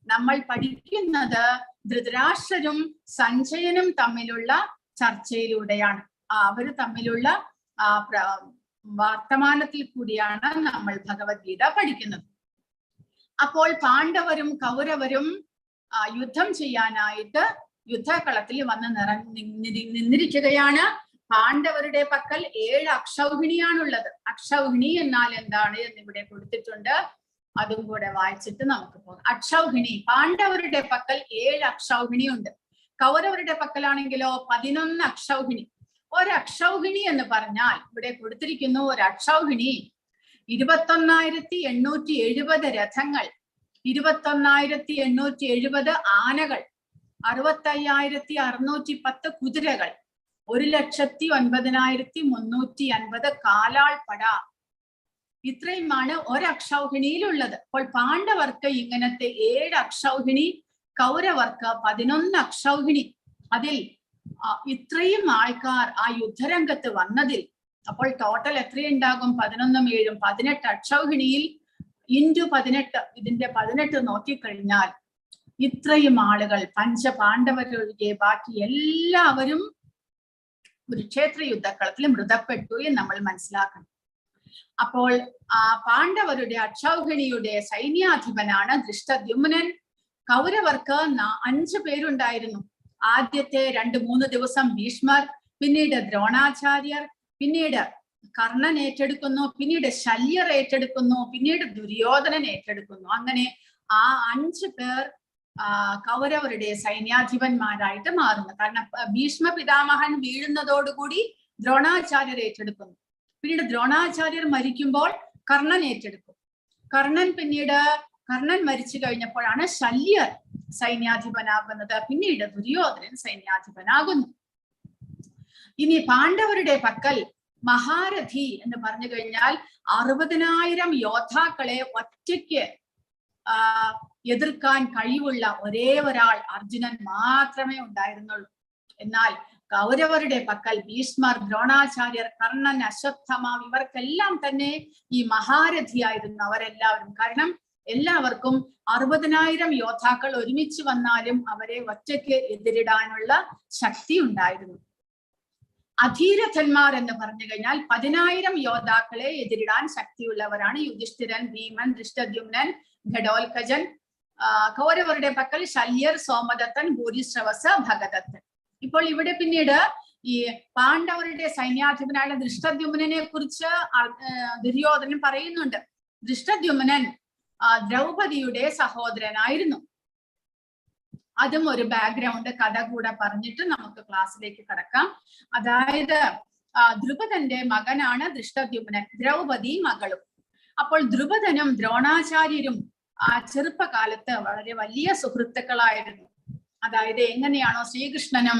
നമ്മൾ പഠിക്കുന്നത് ധൃതരാഷ്ട്രരും സഞ്ജയനും തമ്മിലുള്ള ചർച്ചയിലൂടെയാണ്. അവർ തമ്മിലുള്ള വർത്തമാനത്തിൽ കൂടിയാണ് നമ്മൾ ഭഗവത്ഗീത പഠിക്കുന്നത്. അപ്പോൾ പാണ്ഡവരും കൗരവരും യുദ്ധം ചെയ്യാനായിട്ട് യുദ്ധകളത്തിൽ വന്ന് നിന്നിരിക്കുകയാണ്. പാണ്ഡവരുടെ പക്കൽ 7 അക്ഷൗഹിണിയാണുള്ളത്. അക്ഷൗഹിണി എന്നാൽ എന്താണ് എന്നിവിടെ കൊടുത്തിട്ടുണ്ട്. അതും കൂടെ വായിച്ചിട്ട് നമുക്ക് പോകാം. അക്ഷൗഹിണി, പാണ്ഡവരുടെ പക്കൽ 7 അക്ഷൗഹിണി ഉണ്ട്. കൗരവരുടെ പക്കലാണെങ്കിലോ 11 അക്ഷൗഹിണി. ഒരക്ഷൗഹിണി എന്ന് പറഞ്ഞാൽ ഇവിടെ കൊടുത്തിരിക്കുന്നു, ഒരു അക്ഷൗഹിണി 21,870 രഥങ്ങൾ, 21,870 ആനകൾ, 65,610 കുതിരകൾ, 1,09,350 കാലാൾപ്പട. ഇത്രയുമാണ് ഒരക്ഷൗഹിണിയിലുള്ളത്. അപ്പോൾ പാണ്ഡവർക്ക് ഇങ്ങനത്തെ 7 അക്ഷൗഹിണി, കൗരവർക്ക് 11 അക്ഷൗഹിണി. അതിൽ ഇത്രയും ആൾക്കാർ ആ യുദ്ധരംഗത്ത് വന്നതിൽ അപ്പോൾ ടോട്ടൽ എത്രയുണ്ടാകും? 11 7 18 അക്ഷൗഹിണിയിൽ ഇൻറ്റു 18, ഇതിന്റെ 18 നോക്കിക്കഴിഞ്ഞാൽ ഇത്രയും ആളുകൾ, പഞ്ചപാണ്ഡവരൊഴികെ ബാക്കി എല്ലാവരും കുരുക്ഷേത്ര യുദ്ധക്കളത്തിൽ മൃതപ്പെട്ടു എന്ന് നമ്മൾ മനസ്സിലാക്കണം. അപ്പോൾ പാണ്ഡവരുടെ അക്ഷൗഹിണിയുടെ സൈന്യാധിപനാണ് ദൃഷ്ടദ്യുമ്നൻ. കൗരവർക്ക് 5 പേരുണ്ടായിരുന്നു. ആദ്യത്തെ 2-3 ദിവസം ഭീഷ്മർ, പിന്നീട് ദ്രോണാചാര്യർ, പിന്നീട് കർണൻ ഏറ്റെടുക്കുന്നു, പിന്നീട് ശല്യർ ഏറ്റെടുക്കുന്നു, പിന്നീട് ദുര്യോധനൻ ഏറ്റെടുക്കുന്നു. അങ്ങനെ ആ 5 പേർ കൗരവരുടെ സൈന്യാധിപന്മാരായിട്ട് മാറുന്നു. കാരണം ഭീഷ്മ പിതാമഹൻ വീഴുന്നതോടുകൂടി ദ്രോണാചാര്യർ ഏറ്റെടുക്കുന്നു. പിന്നീട് ദ്രോണാചാര്യർ മരിക്കുമ്പോൾ കർണൻ ഏറ്റെടുക്കും. കർണൻ മരിച്ചു കഴിഞ്ഞപ്പോഴാണ് ശല്യർ സൈന്യാധിപനാകുന്നത്. പിന്നീട് ദുര്യോധനൻ സൈന്യാധിപനാകുന്നു. ഇനി പാണ്ഡവരുടെ പക്കൽ മഹാരഥി എന്ന് പറഞ്ഞു കഴിഞ്ഞാൽ 60,000 യോദ്ധാക്കളെ ഒറ്റയ്ക്ക് എതിർക്കാൻ കഴിവുള്ള ഒരേ ഒരാൾ അർജുനൻ മാത്രമേ ഉണ്ടായിരുന്നുള്ളൂ. എന്നാൽ കൗരവരുടെ പക്കൽ ഭീഷ്മർ, ദ്രോണാചാര്യർ, കർണൻ, അശ്വത്ഥമ ഇവർക്കെല്ലാം തന്നെ ഈ മഹാരഥിയായിരുന്നു അവരെല്ലാവരും. കാരണം എല്ലാവർക്കും 60,000 യോദ്ധാക്കൾ ഒരുമിച്ച് വന്നാലും അവരെ ഒറ്റയ്ക്ക് എതിരിടാനുള്ള ശക്തി ഉണ്ടായിരുന്നു. അധീരഥന്മാർ എന്ന് പറഞ്ഞു കഴിഞ്ഞാൽ 10,000 യോദ്ധാക്കളെ എതിരിടാൻ ശക്തിയുള്ളവരാണ് യുധിഷ്ഠിരൻ, ഭീമൻ, ദൃഷ്ടദ്യുമ്നൻ, ഘടോൽക്കജൻ. കൗരവരുടെ പക്കൽ ശല്യർ, സോമദത്തൻ, ഭൂരിശ്രവസ്, ഭഗദത്തൻ. ഇപ്പോൾ ഇവിടെ പിന്നീട് ഈ പാണ്ഡവരുടെ സൈന്യാധിപനായ ദൃഷ്ടദ്യുമ്നനെ കുറിച്ച് ദുര്യോധനൻ പറയുന്നുണ്ട്. ദൃഷ്ടദ്യുമ്നൻ ദ്രൗപദിയുടെ സഹോദരനായിരുന്നു. അതും ഒരു ബാക്ക്ഗ്രൗണ്ട് കഥ കൂടെ പറഞ്ഞിട്ട് നമുക്ക് ക്ലാസ്സിലേക്ക് കടക്കാം. അതായത് ദ്രുപദന്റെ മകനാണ് ദൃഷ്ടദ്യുമ്നൻ, ദ്രൗപദി മകളും. അപ്പോൾ ദ്രുപദനും ദ്രോണാചാര്യരും ചെറുപ്പകാലത്ത് വളരെ വലിയ സുഹൃത്തുക്കളായിരുന്നു. അതായത് എങ്ങനെയാണോ ശ്രീകൃഷ്ണനും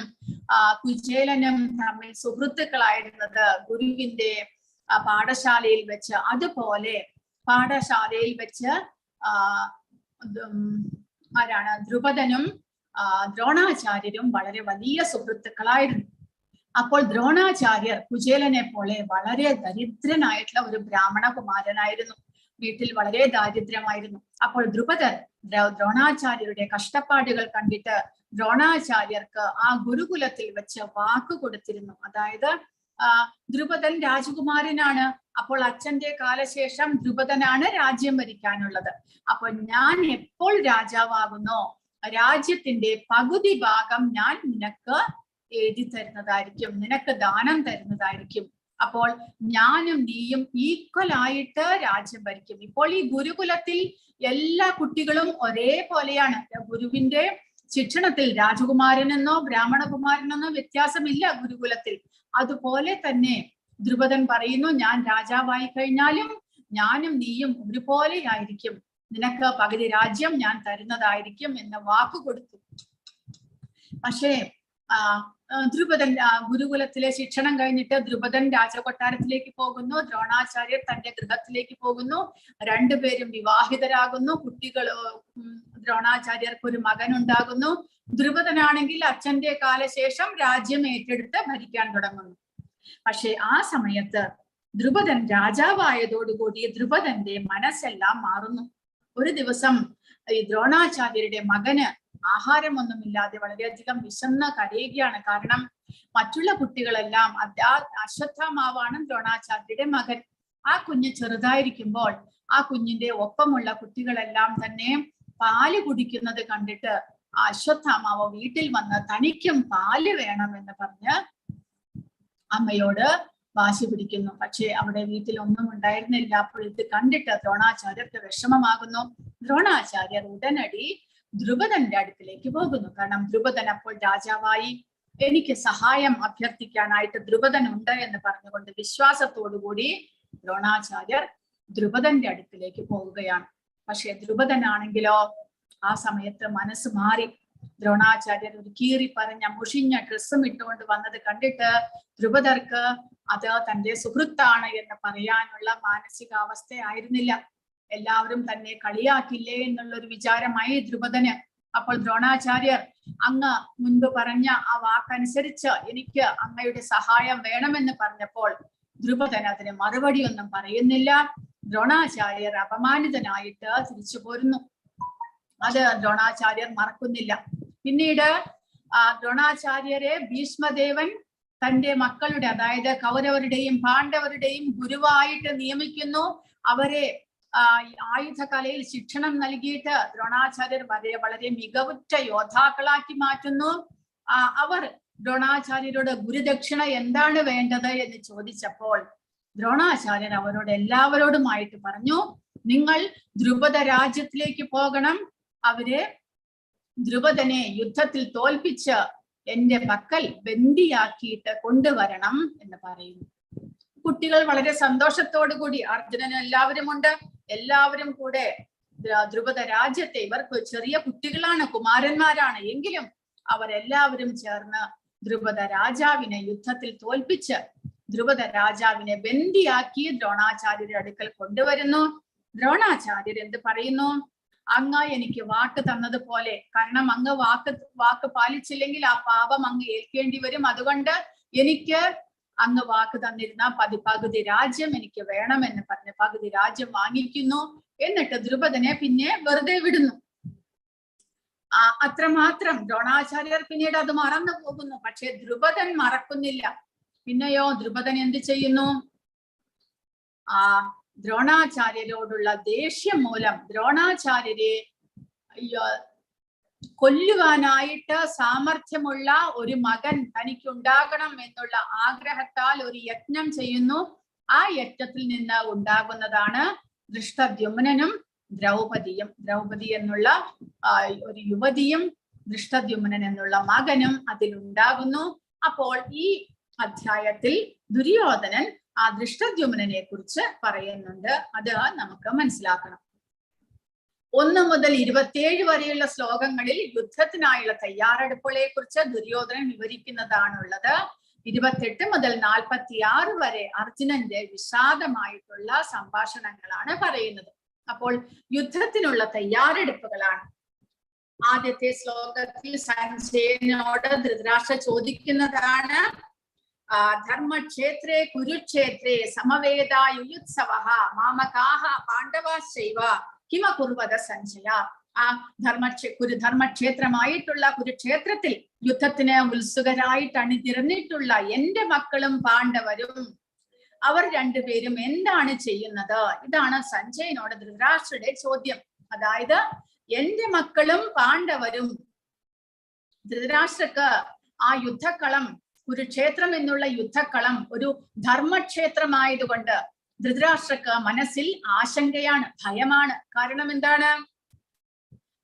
കുചേലനും തമ്മിൽ സുഹൃത്തുക്കളായിരുന്നത് ഗുരുവിന്റെ പാഠശാലയിൽ വെച്ച്, അതുപോലെ പാഠശാലയിൽ വെച്ച് ആരാണ് ദ്രുപദനും ദ്രോണാചാര്യരും വളരെ വലിയ സുഹൃത്തുക്കളായിരുന്നു. അപ്പോൾ ദ്രോണാചാര്യർ കുചേലനെ പോലെ വളരെ ദരിദ്രനായിട്ടുള്ള ഒരു ബ്രാഹ്മണ കുമാരനായിരുന്നു. വീട്ടിൽ വളരെ ദാരിദ്ര്യമായിരുന്നു. അപ്പോൾ ദ്രുപദർ ദ്രോണാചാര്യരുടെ കഷ്ടപ്പാടുകൾ കണ്ടിട്ട് ദ്രോണാചാര്യർക്ക് ആ ഗുരുകുലത്തിൽ വെച്ച് വാക്ക് കൊടുത്തിരുന്നു. അതായത് ദ്രുപദൻ രാജകുമാരനാണ്. അപ്പോൾ അച്ഛന്റെ കാലശേഷം ദ്രുപദനാണ് രാജ്യം ഭരിക്കാനുള്ളത്. അപ്പോൾ ഞാൻ എപ്പോൾ രാജാവാകുന്നോ രാജ്യത്തിന്റെ പകുതി ഭാഗം ഞാൻ നിനക്ക് എഴുതി തരുന്നതായിരിക്കും, നിനക്ക് ദാനം തരുന്നതായിരിക്കും. അപ്പോൾ ഞാനും നീയും ഈക്വൽ ആയിട്ട് രാജ്യം ഭരിക്കും. ഇപ്പോൾ ഈ ഗുരുകുലത്തിൽ എല്ലാ കുട്ടികളും ഒരേപോലെയാണ്. ഗുരുവിന്റെ ശിക്ഷണത്തിൽ രാജകുമാരനെന്നോ ബ്രാഹ്മണകുമാരനെന്നോ വ്യത്യാസമില്ല ഗുരുകുലത്തിൽ. അതുപോലെ തന്നെ ദ്രുപദൻ പറയുന്നു, ഞാൻ രാജാവായി കഴിഞ്ഞാലും ഞാനും നീയും ഒരുപോലെ ആയിരിക്കും, നിനക്ക് പകുതി രാജ്യം ഞാൻ തരുന്നതായിരിക്കും എന്ന് വാക്കു കൊടുത്തു. പക്ഷേ ദ്രുപദൻ ഗുരുകുലത്തിലെ ശിക്ഷണം കഴിഞ്ഞിട്ട് ദ്രുപദൻ രാജകൊട്ടാരത്തിലേക്ക് പോകുന്നു. ദ്രോണാചാര്യർ തന്റെ ഗൃഹത്തിലേക്ക് പോകുന്നു. രണ്ടുപേരും വിവാഹിതരാകുന്നു. ദ്രോണാചാര്യർക്ക് ഒരു മകൻ ഉണ്ടാകുന്നു. ദ്രുപദനാണെങ്കിൽ അച്ഛന്റെ കാലശേഷം രാജ്യം ഏറ്റെടുത്ത് ഭരിക്കാൻ തുടങ്ങുന്നു. പക്ഷെ ആ സമയത്ത് ദ്രുപദൻ രാജാവായതോടുകൂടി ദ്രുപദന്റെ മനസ്സെല്ലാം മാറുന്നു. ഒരു ദിവസം ഈ ദ്രോണാചാര്യരുടെ മകന് ആഹാരമൊന്നുമില്ലാതെ വളരെയധികം വിശന്ന് കരയുകയാണ്. കാരണം മറ്റുള്ള കുട്ടികളെല്ലാം അശ്വത്ഥാമാവാണ് ദ്രോണാചാര്യരുടെ മകൻ. ആ കുഞ്ഞ് ചെറുതായിരിക്കുമ്പോൾ ആ കുഞ്ഞിന്റെ ഒപ്പമുള്ള കുട്ടികളെല്ലാം തന്നെ പാല് കുടിക്കുന്നത് കണ്ടിട്ട് അശ്വത്ഥാമാവ് വീട്ടിൽ വന്ന് തനിക്കും പാല് വേണമെന്ന് പറഞ്ഞ് അമ്മയോട് വാശി പിടിക്കുന്നു. പക്ഷെ അവിടെ വീട്ടിൽ ഒന്നും ഉണ്ടായിരുന്നില്ല. അപ്പോൾ ഇത് കണ്ടിട്ട് ദ്രോണാചാര്യർക്ക് വിഷമമാകുന്നു. ദ്രോണാചാര്യർ ഉടനടി ദ്രുപദന്റെ അടുക്കിലേക്ക് പോകുന്നു. കാരണം ദ്രുപദൻ അപ്പോൾ രാജാവായി, എനിക്ക് സഹായം അഭ്യർത്ഥിക്കാനായിട്ട് ദ്രുപദൻ ഉണ്ട് എന്ന് പറഞ്ഞുകൊണ്ട് വിശ്വാസത്തോടുകൂടി ദ്രോണാചാര്യർ ദ്രുപദന്റെ അടുക്കിലേക്ക് പോവുകയാണ്. പക്ഷെ ദ്രുപദനാണെങ്കിലോ ആ സമയത്ത് മനസ്സ് മാറി. ദ്രോണാചാര്യർ ഒരു കീറി പറഞ്ഞ മുഷിഞ്ഞ ഡ്രസ്സും ഇട്ടുകൊണ്ട് വന്നത് കണ്ടിട്ട് ദ്രുപദർക്ക് അത് തന്റെ സുഹൃത്താണ് എന്ന് പറയാനുള്ള മാനസികാവസ്ഥ ആയിരുന്നില്ല. എല്ലാവരും തന്നെ കളിയാക്കില്ലേ എന്നുള്ളൊരു വിചാരമായി ദ്രുപദന്. അപ്പോൾ ദ്രോണാചാര്യർ അങ്ങ് മുൻപ് പറഞ്ഞ ആ വാക്കനുസരിച്ച് എനിക്ക് അങ്ങയുടെ സഹായം വേണമെന്ന് പറഞ്ഞപ്പോൾ ദ്രുപദൻ അതിന് മറുപടി ഒന്നും പറയുന്നില്ല. ദ്രോണാചാര്യർ അപമാനിതനായിട്ട് തിരിച്ചു പോരുന്നു. അത് ദ്രോണാചാര്യർ മറക്കുന്നില്ല. പിന്നീട് ദ്രോണാചാര്യരെ ഭീഷ്മദേവൻ തന്റെ മക്കളുടെ, അതായത് കൗരവരുടെയും പാണ്ഡവരുടെയും ഗുരുവായിട്ട് നിയമിക്കുന്നു. അവരെ ആയുധകലയിൽ ശിക്ഷണം നൽകിയിട്ട് ദ്രോണാചാര്യർ വളരെ മികവുറ്റ യോദ്ധാക്കളാക്കി മാറ്റുന്നു. അവർ ദ്രോണാചാര്യരോട് ഗുരുദക്ഷിണ എന്താണ് വേണ്ടത് എന്ന് ചോദിച്ചപ്പോൾ ദ്രോണാചാര്യർ അവരോട് എല്ലാവരോടുമായിട്ട് പറഞ്ഞു, നിങ്ങൾ ദ്രുപദ രാജ്യത്തിലേക്ക് പോകണം, അവരെ ദ്രുപദനെ യുദ്ധത്തിൽ തോൽപ്പിച്ച് എന്റെ പക്കൽ ബന്ദിയാക്കിയിട്ട് കൊണ്ടുവരണം എന്ന് പറയുന്നു. കുട്ടികൾ വളരെ സന്തോഷത്തോടു കൂടി, അർജുനൻ എല്ലാവരും ഉണ്ട്, എല്ലാവരും കൂടെ ദ്രുപദ രാജ്യത്തെ, ഇവർക്ക് ചെറിയ കുട്ടികളാണ്, കുമാരന്മാരാണ്, എങ്കിലും അവരെല്ലാവരും ചേർന്ന് ദ്രുപദ രാജാവിനെ യുദ്ധത്തിൽ തോൽപ്പിച്ച് ദ്രുപദ രാജാവിനെ ബന്ദിയാക്കി ദ്രോണാചാര്യരുടെ അടുക്കൽ കൊണ്ടുവരുന്നു. ദ്രോണാചാര്യർ എന്ത് പറയുന്നു? അങ്ങ് എനിക്ക് വാക്ക് തന്നതുപോലെ, കാരണം അങ്ങ് വാക്ക് പാലിച്ചില്ലെങ്കിൽ ആ പാപം അങ്ങ് ഏൽക്കേണ്ടി വരും, അതുകൊണ്ട് എനിക്ക് അങ്ങ് വാക്ക് തന്നിരുന്ന പകുതി രാജ്യം എനിക്ക് വേണമെന്ന് പറഞ്ഞ് പകുതി രാജ്യം വാങ്ങിക്കുന്നു. എന്നിട്ട് ദ്രുപദനെ പിന്നെ വെറുതെ വിടുന്നു. അത്രമാത്രം. ദ്രോണാചാര്യർ പിന്നീട് അത് മറന്നു പോകുന്നു. പക്ഷെ ദ്രുപദൻ മറക്കുന്നില്ല. പിന്നെയോ ദ്രുപദൻ എന്ത് ചെയ്യുന്നു? ദ്രോണാചാര്യരോടുള്ള ദേഷ്യം മൂലം ദ്രോണാചാര്യരെ കൊല്ലുവാനായിട്ട് സാമർഥ്യമുള്ള ഒരു മകൻ തനിക്കുണ്ടാകണം എന്നുള്ള ആഗ്രഹത്താൽ ഒരു യജ്ഞം ചെയ്യുന്നു. ആ യജ്ഞത്തിൽ നിന്ന് ഉണ്ടാകുന്നതാണ് ദൃഷ്ടദ്യുമ്നനും ദ്രൗപദിയും. ദ്രൗപദി എന്നുള്ള ഒരു യുവതിയും ദൃഷ്ടദ്യുമ്നൻ എന്നുള്ള മകനും അതിലുണ്ടാകുന്നു. അപ്പോൾ ഈ അധ്യായത്തിൽ ദുര്യോധനൻ ആ ദൃഷ്ടദ്യുമ്നനെ കുറിച്ച് പറയുന്നുണ്ട്. അത് നമുക്ക് മനസ്സിലാക്കണം. 1 മുതൽ 27 വരെയുള്ള ശ്ലോകങ്ങളിൽ യുദ്ധത്തിനായുള്ള തയ്യാറെടുപ്പുകളെ കുറിച്ച് ദുര്യോധനൻ വിവരിക്കുന്നതാണുള്ളത്. 28 മുതൽ 46 വരെ അർജുനന്റെ വിഷാദമായിട്ടുള്ള സംഭാഷണങ്ങളാണ് പറയുന്നത്. അപ്പോൾ യുദ്ധത്തിനുള്ള തയ്യാറെടുപ്പുകളാണ്. ആദ്യത്തെ ശ്ലോകത്തിൽ സഞ്ജയനോട് ധൃതരാഷ്ട്ര ചോദിക്കുന്നതാണ്, ധർമ്മക്ഷേത്രേ കുരുക്ഷേത്രേ സമവേദ യുയുത്സവഃ മാമകാഹ പാണ്ഡവാശ്ചൈവ കിമ കുർവത സഞ്ജയ. ആ ധർമ്മക്ഷേത്രമായിട്ടുള്ള കുരുക്ഷേത്രത്തിൽ യുദ്ധത്തിന് ഉത്സുകരായിട്ട് അണിനിരന്നിട്ടുള്ള എന്റെ മക്കളും പാണ്ഡവരും അവർ രണ്ടുപേരും എന്താണ് ചെയ്യുന്നത്? ഇതാണ് സഞ്ജയനോട് ധൃതരാഷ്ട്രയുടെ ചോദ്യം. അതായത് എന്റെ മക്കളും പാണ്ഡവരും, ധൃതരാഷ്ട്രക്ക് ആ യുദ്ധക്കളം, കുരുക്ഷേത്രം എന്നുള്ള യുദ്ധക്കളം ഒരു ധർമ്മക്ഷേത്രമായതുകൊണ്ട് ധൃതരാഷ്ട്രക്ക് മനസ്സിൽ ആശങ്കയാണ്, ഭയമാണ്. കാരണം എന്താണ്?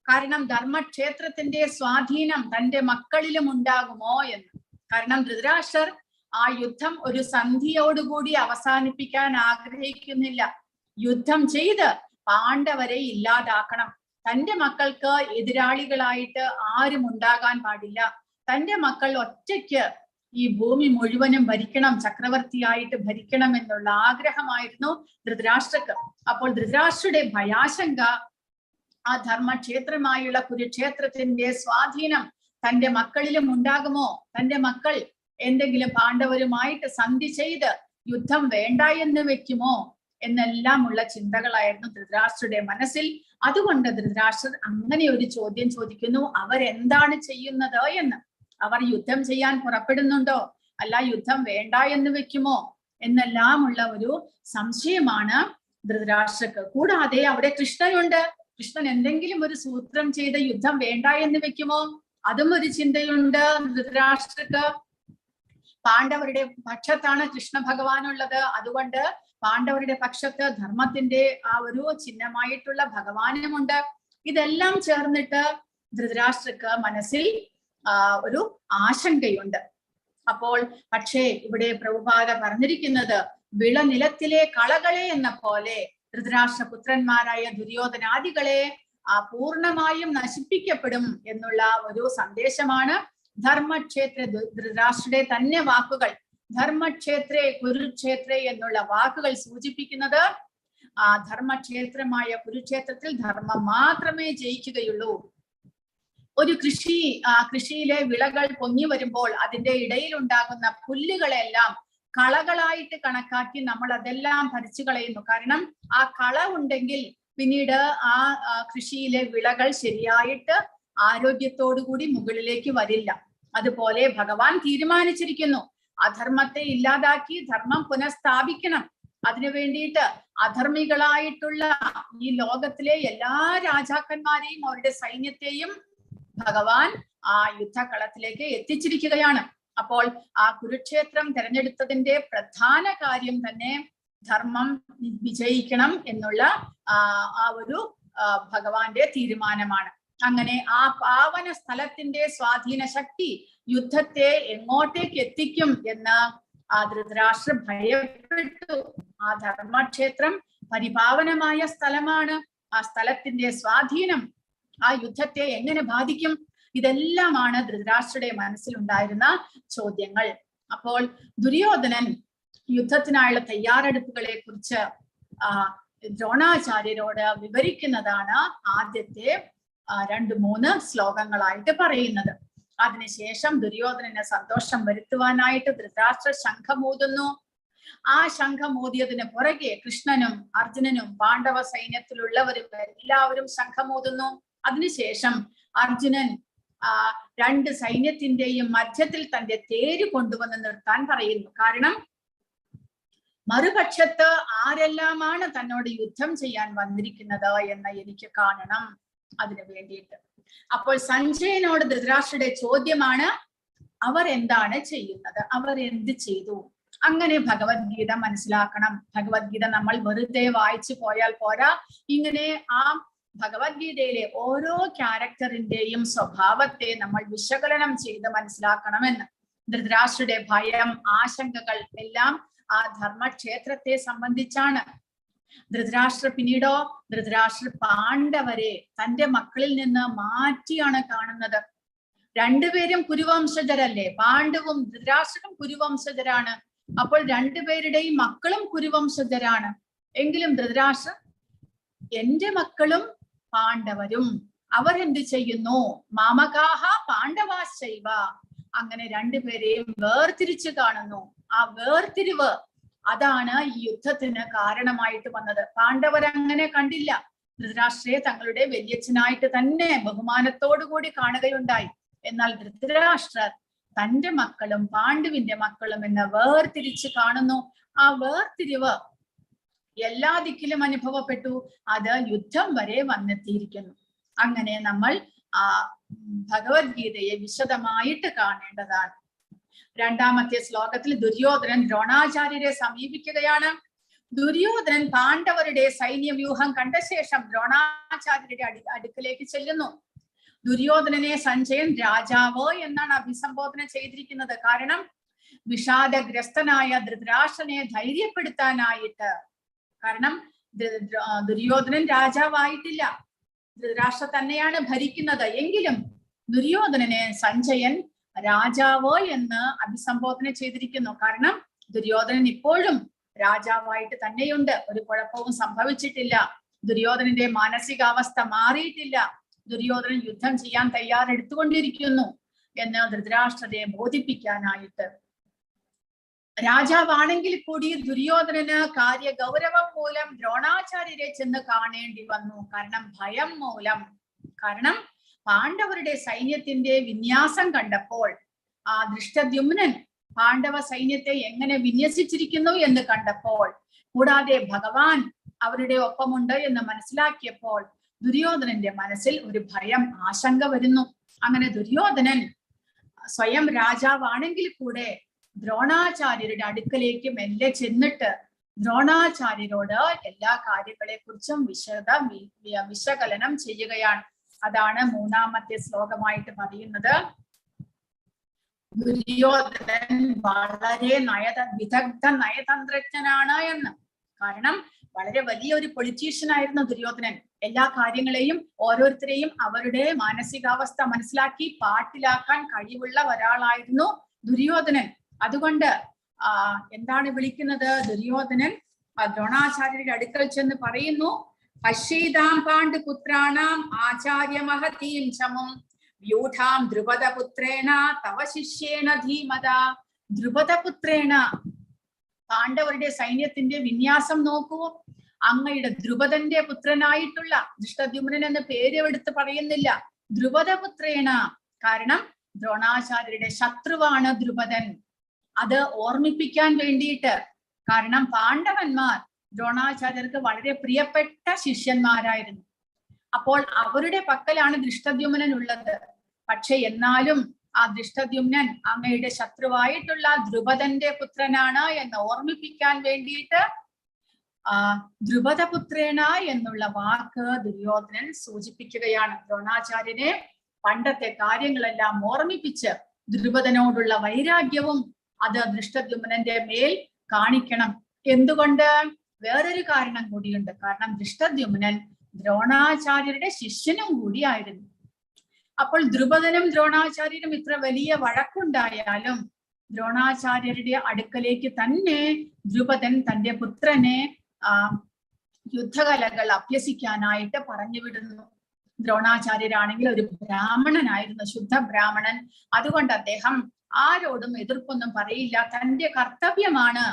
കാരണം ധർമ്മക്ഷേത്രത്തിന്റെ സ്വാധീനം തന്റെ മക്കളിലും ഉണ്ടാകുമോ എന്ന്. കാരണം ധൃതരാഷ്ട്രർ ആ യുദ്ധം ഒരു സന്ധിയോടുകൂടി അവസാനിപ്പിക്കാൻ ആഗ്രഹിക്കുന്നില്ല. യുദ്ധം ചെയ്ത് പാണ്ഡവരെ ഇല്ലാതാക്കണം. തന്റെ മക്കൾക്ക് എതിരാളികളായിട്ട് ആരും ഉണ്ടാകാൻ പാടില്ല. തന്റെ മക്കൾ ഒറ്റയ്ക്ക് ഈ ഭൂമി മുഴുവനും ഭരിക്കണം, ചക്രവർത്തിയായിട്ട് ഭരിക്കണം എന്നുള്ള ആഗ്രഹമായിരുന്നു ധൃതരാഷ്ട്രക്ക്. അപ്പോൾ ധൃതരാഷ്ട്രയുടെ ഭയാശങ്ക ആ ധർമ്മക്ഷേത്രമായുള്ള കുരുക്ഷേത്രത്തിന്റെ സ്വാധീനം തന്റെ മക്കളിലും ഉണ്ടാകുമോ? തന്റെ മക്കൾ എന്തെങ്കിലും പാണ്ഡവരുമായിട്ട് സന്ധി ചെയ്ത് യുദ്ധം വേണ്ട എന്ന് വെക്കുമോ എന്നെല്ലാം ഉള്ള ചിന്തകളായിരുന്നു ധൃതരാഷ്ട്രയുടെ മനസ്സിൽ. അതുകൊണ്ട് ധൃതരാഷ്ട്രർ അങ്ങനെ ഒരു ചോദ്യം ചോദിക്കുന്നു, അവരെന്താണ് ചെയ്യുന്നത് എന്ന്. അവർ യുദ്ധം ചെയ്യാൻ പുറപ്പെടുന്നുണ്ടോ, അല്ല യുദ്ധം വേണ്ട എന്ന് വെക്കുമോ എന്നെല്ലാം ഉള്ള ഒരു സംശയമാണ് ധൃതരാഷ്ട്രക്ക്. കൂടാതെ അവിടെ കൃഷ്ണനുണ്ട്. കൃഷ്ണൻ എന്തെങ്കിലും ഒരു സൂത്രം ചെയ്ത് യുദ്ധം വേണ്ട എന്ന് വെക്കുമോ, അതും ഒരു ചിന്തയുണ്ട് ധൃതരാഷ്ട്രക്ക്. പാണ്ഡവരുടെ പക്ഷത്താണ് കൃഷ്ണ ഭഗവാനുള്ളത്. അതുകൊണ്ട് പാണ്ഡവരുടെ പക്ഷത്ത് ധർമ്മത്തിന്റെ ആ ഒരു ചിഹ്നമായിട്ടുള്ള ഭഗവാനുമുണ്ട്. ഇതെല്ലാം ചേർന്നിട്ട് ധൃതരാഷ്ട്രക്ക് മനസ്സിൽ ഒരു ആശങ്കയുണ്ട്. അപ്പോൾ പക്ഷേ ഇവിടെ പ്രഭുപാദ പറഞ്ഞിരിക്കുന്നത്, വിളനിലത്തിലെ കളകളെ എന്ന പോലെ ധൃതരാഷ്ട്രപുത്രന്മാരായ ദുര്യോധനാദികളെ പൂർണ്ണമായും നശിപ്പിക്കപ്പെടും എന്നുള്ള ഒരു സന്ദേശമാണ്. ധർമ്മക്ഷേത്ര, ധൃതരാഷ്ട്രയുടെ തന്നെ വാക്കുകൾ, ധർമ്മക്ഷേത്രേ കുരുക്ഷേത്രേ എന്നുള്ള വാക്കുകൾ സൂചിപ്പിക്കുന്നത് ആ ധർമ്മക്ഷേത്രമായ കുരുക്ഷേത്രത്തിൽ ധർമ്മം മാത്രമേ ജയിക്കുകയുള്ളൂ. ഒരു കൃഷിയിലെ വിളകൾ പൊങ്ങി വരുമ്പോൾ അതിന്റെ ഇടയിൽ ഉണ്ടാകുന്ന പുല്ലുകളെല്ലാം കളകളായിട്ട് കണക്കാക്കി നമ്മൾ അതെല്ലാം ഭരിച്ചു കളയുന്നു. കാരണം ആ കള ഉണ്ടെങ്കിൽ പിന്നീട് ആ കൃഷിയിലെ വിളകൾ ശരിയായിട്ട് ആരോഗ്യത്തോടുകൂടി മുകളിലേക്ക് വരില്ല. അതുപോലെ ഭഗവാൻ തീരുമാനിച്ചിരിക്കുന്നു, അധർമ്മത്തെ ഇല്ലാതാക്കി ധർമ്മം പുനഃസ്ഥാപിക്കണം. അതിനു വേണ്ടിയിട്ട് അധർമ്മികളായിട്ടുള്ള ഈ ലോകത്തിലെ എല്ലാ രാജാക്കന്മാരെയും അവരുടെ സൈന്യത്തെയും ഭഗവാൻ ആ യുദ്ധകളത്തിലേക്ക് എത്തിച്ചിരിക്കുകയാണ്. അപ്പോൾ ആ കുരുക്ഷേത്രം തിരഞ്ഞെടുത്തതിന്റെ പ്രധാന കാര്യം തന്നെ ധർമ്മം വിജയിക്കണം എന്നുള്ള ആ ഒരു ഭഗവാന്റെ തീരുമാനമാണ്. അങ്ങനെ ആ പാവന സ്ഥലത്തിന്റെ സ്വാധീന ശക്തി യുദ്ധത്തെ എങ്ങോട്ടേക്ക് എത്തിക്കും എന്ന് ആ ധൃതരാഷ്ട്ര ഭയപ്പെട്ടു. ആ ധർമ്മക്ഷേത്രം പരിപാവനമായ സ്ഥലമാണ്. ആ സ്ഥലത്തിന്റെ സ്വാധീനം ആ യുദ്ധത്തെ എങ്ങനെ ബാധിക്കും? ഇതെല്ലാമാണ് ധൃതരാഷ്ട്രയുടെ മനസ്സിലുണ്ടായിരുന്ന ചോദ്യങ്ങൾ. അപ്പോൾ ദുര്യോധനൻ യുദ്ധത്തിനായുള്ള തയ്യാറെടുപ്പുകളെ കുറിച്ച് ദ്രോണാചാര്യരോട് വിവരിക്കുന്നതാണ് ആദ്യത്തെ 2-3 ശ്ലോകങ്ങളായിട്ട് പറയുന്നത്. അതിനുശേഷം ദുര്യോധനന് സന്തോഷം വരുത്തുവാനായിട്ട് ധൃതരാഷ്ട്ര ശംഖമൂതുന്നു. ആ ശംഖമൂതിയതിന് പുറകെ കൃഷ്ണനും അർജുനനും പാണ്ഡവ സൈന്യത്തിലുള്ളവരും എല്ലാവരും ശംഖമൂതുന്നു. അതിനുശേഷം അർജുനൻ 2 സൈന്യത്തിന്റെയും മധ്യത്തിൽ തന്റെ തേര് കൊണ്ടുവന്ന് നിർത്താൻ പറയുന്നു. കാരണം മറുപക്ഷത്ത് ആരെല്ലാമാണ് തന്നോട് യുദ്ധം ചെയ്യാൻ വന്നിരിക്കുന്നത് എന്ന് എനിക്ക് കാണണം. അതിനു വേണ്ടിയിട്ട് അപ്പോൾ സഞ്ജയനോട് ധൃതരാഷ്ട്രയുടെ ചോദ്യമാണ്, അവർ എന്താണ് ചെയ്യുന്നത്, അവർ എന്ത് ചെയ്തു? അങ്ങനെ ഭഗവത്ഗീത മനസ്സിലാക്കണം. ഭഗവത്ഗീത നമ്മൾ വെറുതെ വായിച്ചു പോയാൽ പോരാ. ഇങ്ങനെ ആ ഭഗവത്ഗീതയിലെ ഓരോ ക്യാരക്ടറിന്റെയും സ്വഭാവത്തെ നമ്മൾ വിശകലനം ചെയ്ത് മനസ്സിലാക്കണമെന്ന്. ധൃതരാഷ്ട്രയുടെ ഭയം, ആശങ്കകൾ എല്ലാം ആ ധർമ്മക്ഷേത്രത്തെ സംബന്ധിച്ചാണ്. പിന്നീടോ ധൃതരാഷ്ട്ര പാണ്ഡവരെ തന്റെ മക്കളിൽ നിന്ന് മാറ്റിയാണ് കാണുന്നത്. രണ്ടുപേരും കുരുവംശജരല്ലേ, പാണ്ഡവും ധൃതരാഷ്ട്രനും കുരുവംശജരാണ്. അപ്പോൾ രണ്ടുപേരുടെയും മക്കളും കുരുവംശജരാണ്. എങ്കിലും ധൃതരാഷ്ട്ര എന്റെ മക്കളും പാണ്ഡവരും, അവരെന്ത് ചെയ്യുന്നു? മാമകാഹ പാണ്ഡവാശൈവ. അങ്ങനെ രണ്ടുപേരെയും വേർതിരിച്ച് കാണുന്നു. ആ വേർതിരിവ് അതാണ് ഈ യുദ്ധത്തിന് കാരണമായിട്ട് വന്നത്. പാണ്ഡവർ അങ്ങനെ കണ്ടില്ല. ധൃതരാഷ്ട്രയെ തങ്ങളുടെ വല്യച്ഛനായിട്ട് തന്നെ ബഹുമാനത്തോടു കൂടി കാണുകയുണ്ടായി. എന്നാൽ ധൃതരാഷ്ട്രർ തന്റെ മക്കളും പാണ്ഡുവിന്റെ മക്കളും എന്ന് വേർതിരിച്ച് കാണുന്നു. ആ വേർതിരിവ് എല്ലാ ദിക്കിലും അനുഭവപ്പെട്ടു. അത് യുദ്ധം വരെ വന്നെത്തിയിരിക്കുന്നു. അങ്ങനെ നമ്മൾ ആ ഭഗവത്ഗീതയെ വിശദമായിട്ട് കാണേണ്ടതാണ്. രണ്ടാമത്തെ ശ്ലോകത്തിൽ ദുര്യോധനൻ ദ്രോണാചാര്യരെ സമീപിക്കുകയാണ്. ദുര്യോധനൻ പാണ്ഡവരുടെ സൈന്യവ്യൂഹം കണ്ട ശേഷം ദ്രോണാചാര്യരുടെ അടുക്കലേക്ക് ചെല്ലുന്നു. ദുര്യോധനനെ സഞ്ജയൻ രാജാവ് എന്നാണ് അഭിസംബോധന ചെയ്തിരിക്കുന്നത്. കാരണം വിഷാദഗ്രസ്തനായ ധൃതരാഷ്ട്രനെ ധൈര്യപ്പെടുത്താനായിട്ട്. കാരണം ദുര്യോധനൻ രാജാവായിട്ടില്ല, ധൃതരാഷ്ട്ര തന്നെയാണ് ഭരിക്കുന്നത്. എങ്കിലും ദുര്യോധനനെ സഞ്ജയൻ രാജാവ് എന്ന് അഭിസംബോധന ചെയ്തിരിക്കുന്നു. കാരണം ദുര്യോധനൻ ഇപ്പോഴും രാജാവായിട്ട് തന്നെയുണ്ട്. ഒരു കുഴപ്പവും സംഭവിച്ചിട്ടില്ല. ദുര്യോധനന്റെ മാനസികാവസ്ഥ മാറിയിട്ടില്ല. ദുര്യോധനൻ യുദ്ധം ചെയ്യാൻ തയ്യാറെടുത്തുകൊണ്ടിരിക്കുന്നു എന്ന് ധൃതരാഷ്ട്രരെ ബോധിപ്പിക്കാനായിട്ട്. രാജാവാണെങ്കിൽ കൂടി ദുര്യോധനന് കാര്യഗൗരവം മൂലം ദ്രോണാചാര്യരെ ചെന്ന് കാണേണ്ടി വന്നു. കാരണം ഭയം മൂലം. കാരണം പാണ്ഡവരുടെ സൈന്യത്തിന്റെ വിന്യാസം കണ്ടപ്പോൾ, ആ ദൃഷ്ടദ്യുമ്നൻ പാണ്ഡവ സൈന്യത്തെ എങ്ങനെ വിന്യസിച്ചിരിക്കുന്നു എന്ന് കണ്ടപ്പോൾ, കൂടാതെ ഭഗവാൻ അവരുടെ ഒപ്പമുണ്ട് എന്ന് മനസ്സിലാക്കിയപ്പോൾ ദുര്യോധനന്റെ മനസ്സിൽ ഒരു ഭയം, ആശങ്ക വരുന്നു. അങ്ങനെ ദുര്യോധനൻ സ്വയം രാജാവാണെങ്കിൽ കൂടെ ദ്രോണാചാര്യരുടെ അടുക്കലേക്ക് മെല്ലെ ചെന്നിട്ട് ദ്രോണാചാര്യരോട് എല്ലാ കാര്യങ്ങളെ കുറിച്ചും വിശകലനം ചെയ്യുകയാണ്. അതാണ് മൂന്നാമത്തെ ശ്ലോകമായിട്ട് പറയുന്നത്. ദുര്യോധനൻ വളരെ വിദഗ്ധ നയതന്ത്രജ്ഞനാണ് എന്ന്. കാരണം വളരെ വലിയൊരു പൊളിറ്റീഷ്യൻ ആയിരുന്നു ദുര്യോധനൻ. എല്ലാ കാര്യങ്ങളെയും ഓരോരുത്തരെയും അവരുടെ മാനസികാവസ്ഥ മനസ്സിലാക്കി പാട്ടിലാക്കാൻ കഴിവുള്ള ഒരാളായിരുന്നു ദുര്യോധനൻ. അതുകൊണ്ട് എന്താണ് വിളിക്കുന്നത്? ദുര്യോധനൻ ദ്രോണാചാര്യരുടെ അടുക്കൽ ചെന്ന് പറയുന്നു, പശ്യൈതാം പാണ്ഡുപുത്രാണാം ആചാര്യമഹതീം ചമും വ്യൂഢാം ദ്രുപദപുത്രേണ തവ ശിഷ്യേണ ധീമത. ദ്രുപദപുത്രേണ, പാണ്ഡവരുടെ സൈന്യത്തിന്റെ വിന്യാസം നോക്കൂ. അങ്ങയുടെ ദ്രുപദന്റെ പുത്രനായിട്ടുള്ള ദൃഷ്ടദ്യുമ്നൻ എന്ന പേര് എടുത്ത് പറയുന്നില്ല, ദ്രുപദപുത്രേണ. കാരണം ദ്രോണാചാര്യരുടെ ശത്രുവാണ് ദ്രുപദൻ. അത് ഓർമ്മിപ്പിക്കാൻ വേണ്ടിയിട്ട്. കാരണം പാണ്ഡവന്മാർ ദ്രോണാചാര്യർക്ക് വളരെ പ്രിയപ്പെട്ട ശിഷ്യന്മാരായിരുന്നു. അപ്പോൾ അവരുടെ പക്കലാണ് ദൃഷ്ടദ്യുമ്നൻ ഉള്ളത്. പക്ഷെ എന്നാലും ആ ദൃഷ്ടദ്യുമ്നൻ അങ്ങയുടെ ശത്രുവായിട്ടുള്ള ദ്രുപദന്റെ പുത്രനാണ് എന്ന് ഓർമ്മിപ്പിക്കാൻ വേണ്ടിയിട്ട് ദ്രുപദപുത്രേണ എന്നുള്ള വാക്ക് ദുര്യോധനൻ സൂചിപ്പിക്കുകയാണ്. ദ്രോണാചാര്യനെ പണ്ടത്തെ കാര്യങ്ങളെല്ലാം ഓർമ്മിപ്പിച്ച് ദ്രുപദനോടുള്ള വൈരാഗ്യവും അത് ദൃഷ്ടദ്യുമ്നന്റെ മേൽ കാണിക്കണം. എന്തുകൊണ്ട്? വേറൊരു കാരണം കൂടിയുണ്ട്. കാരണം ദൃഷ്ടദ്യുമ്നൻ ദ്രോണാചാര്യരുടെ ശിഷ്യനും കൂടിയായിരുന്നു. അപ്പോൾ ദ്രുപദനും ദ്രോണാചാര്യരും ഇത്ര വലിയ വഴക്കുണ്ടായാലും ദ്രോണാചാര്യരുടെ അടുക്കലേക്ക് തന്നെ ദ്രുപദൻ തന്റെ പുത്രനെ യുദ്ധകലകൾ അഭ്യസിക്കാനായിട്ട് പറഞ്ഞു വിടുന്നു. ദ്രോണാചാര്യരാണെങ്കിൽ ഒരു ബ്രാഹ്മണനായിരുന്നു, ശുദ്ധ ബ്രാഹ്മണൻ. അതുകൊണ്ട് അദ്ദേഹം ആരോടും എതിർപ്പൊന്നും പറയില്ല. തന്റെ കർത്തവ്യമാണ്.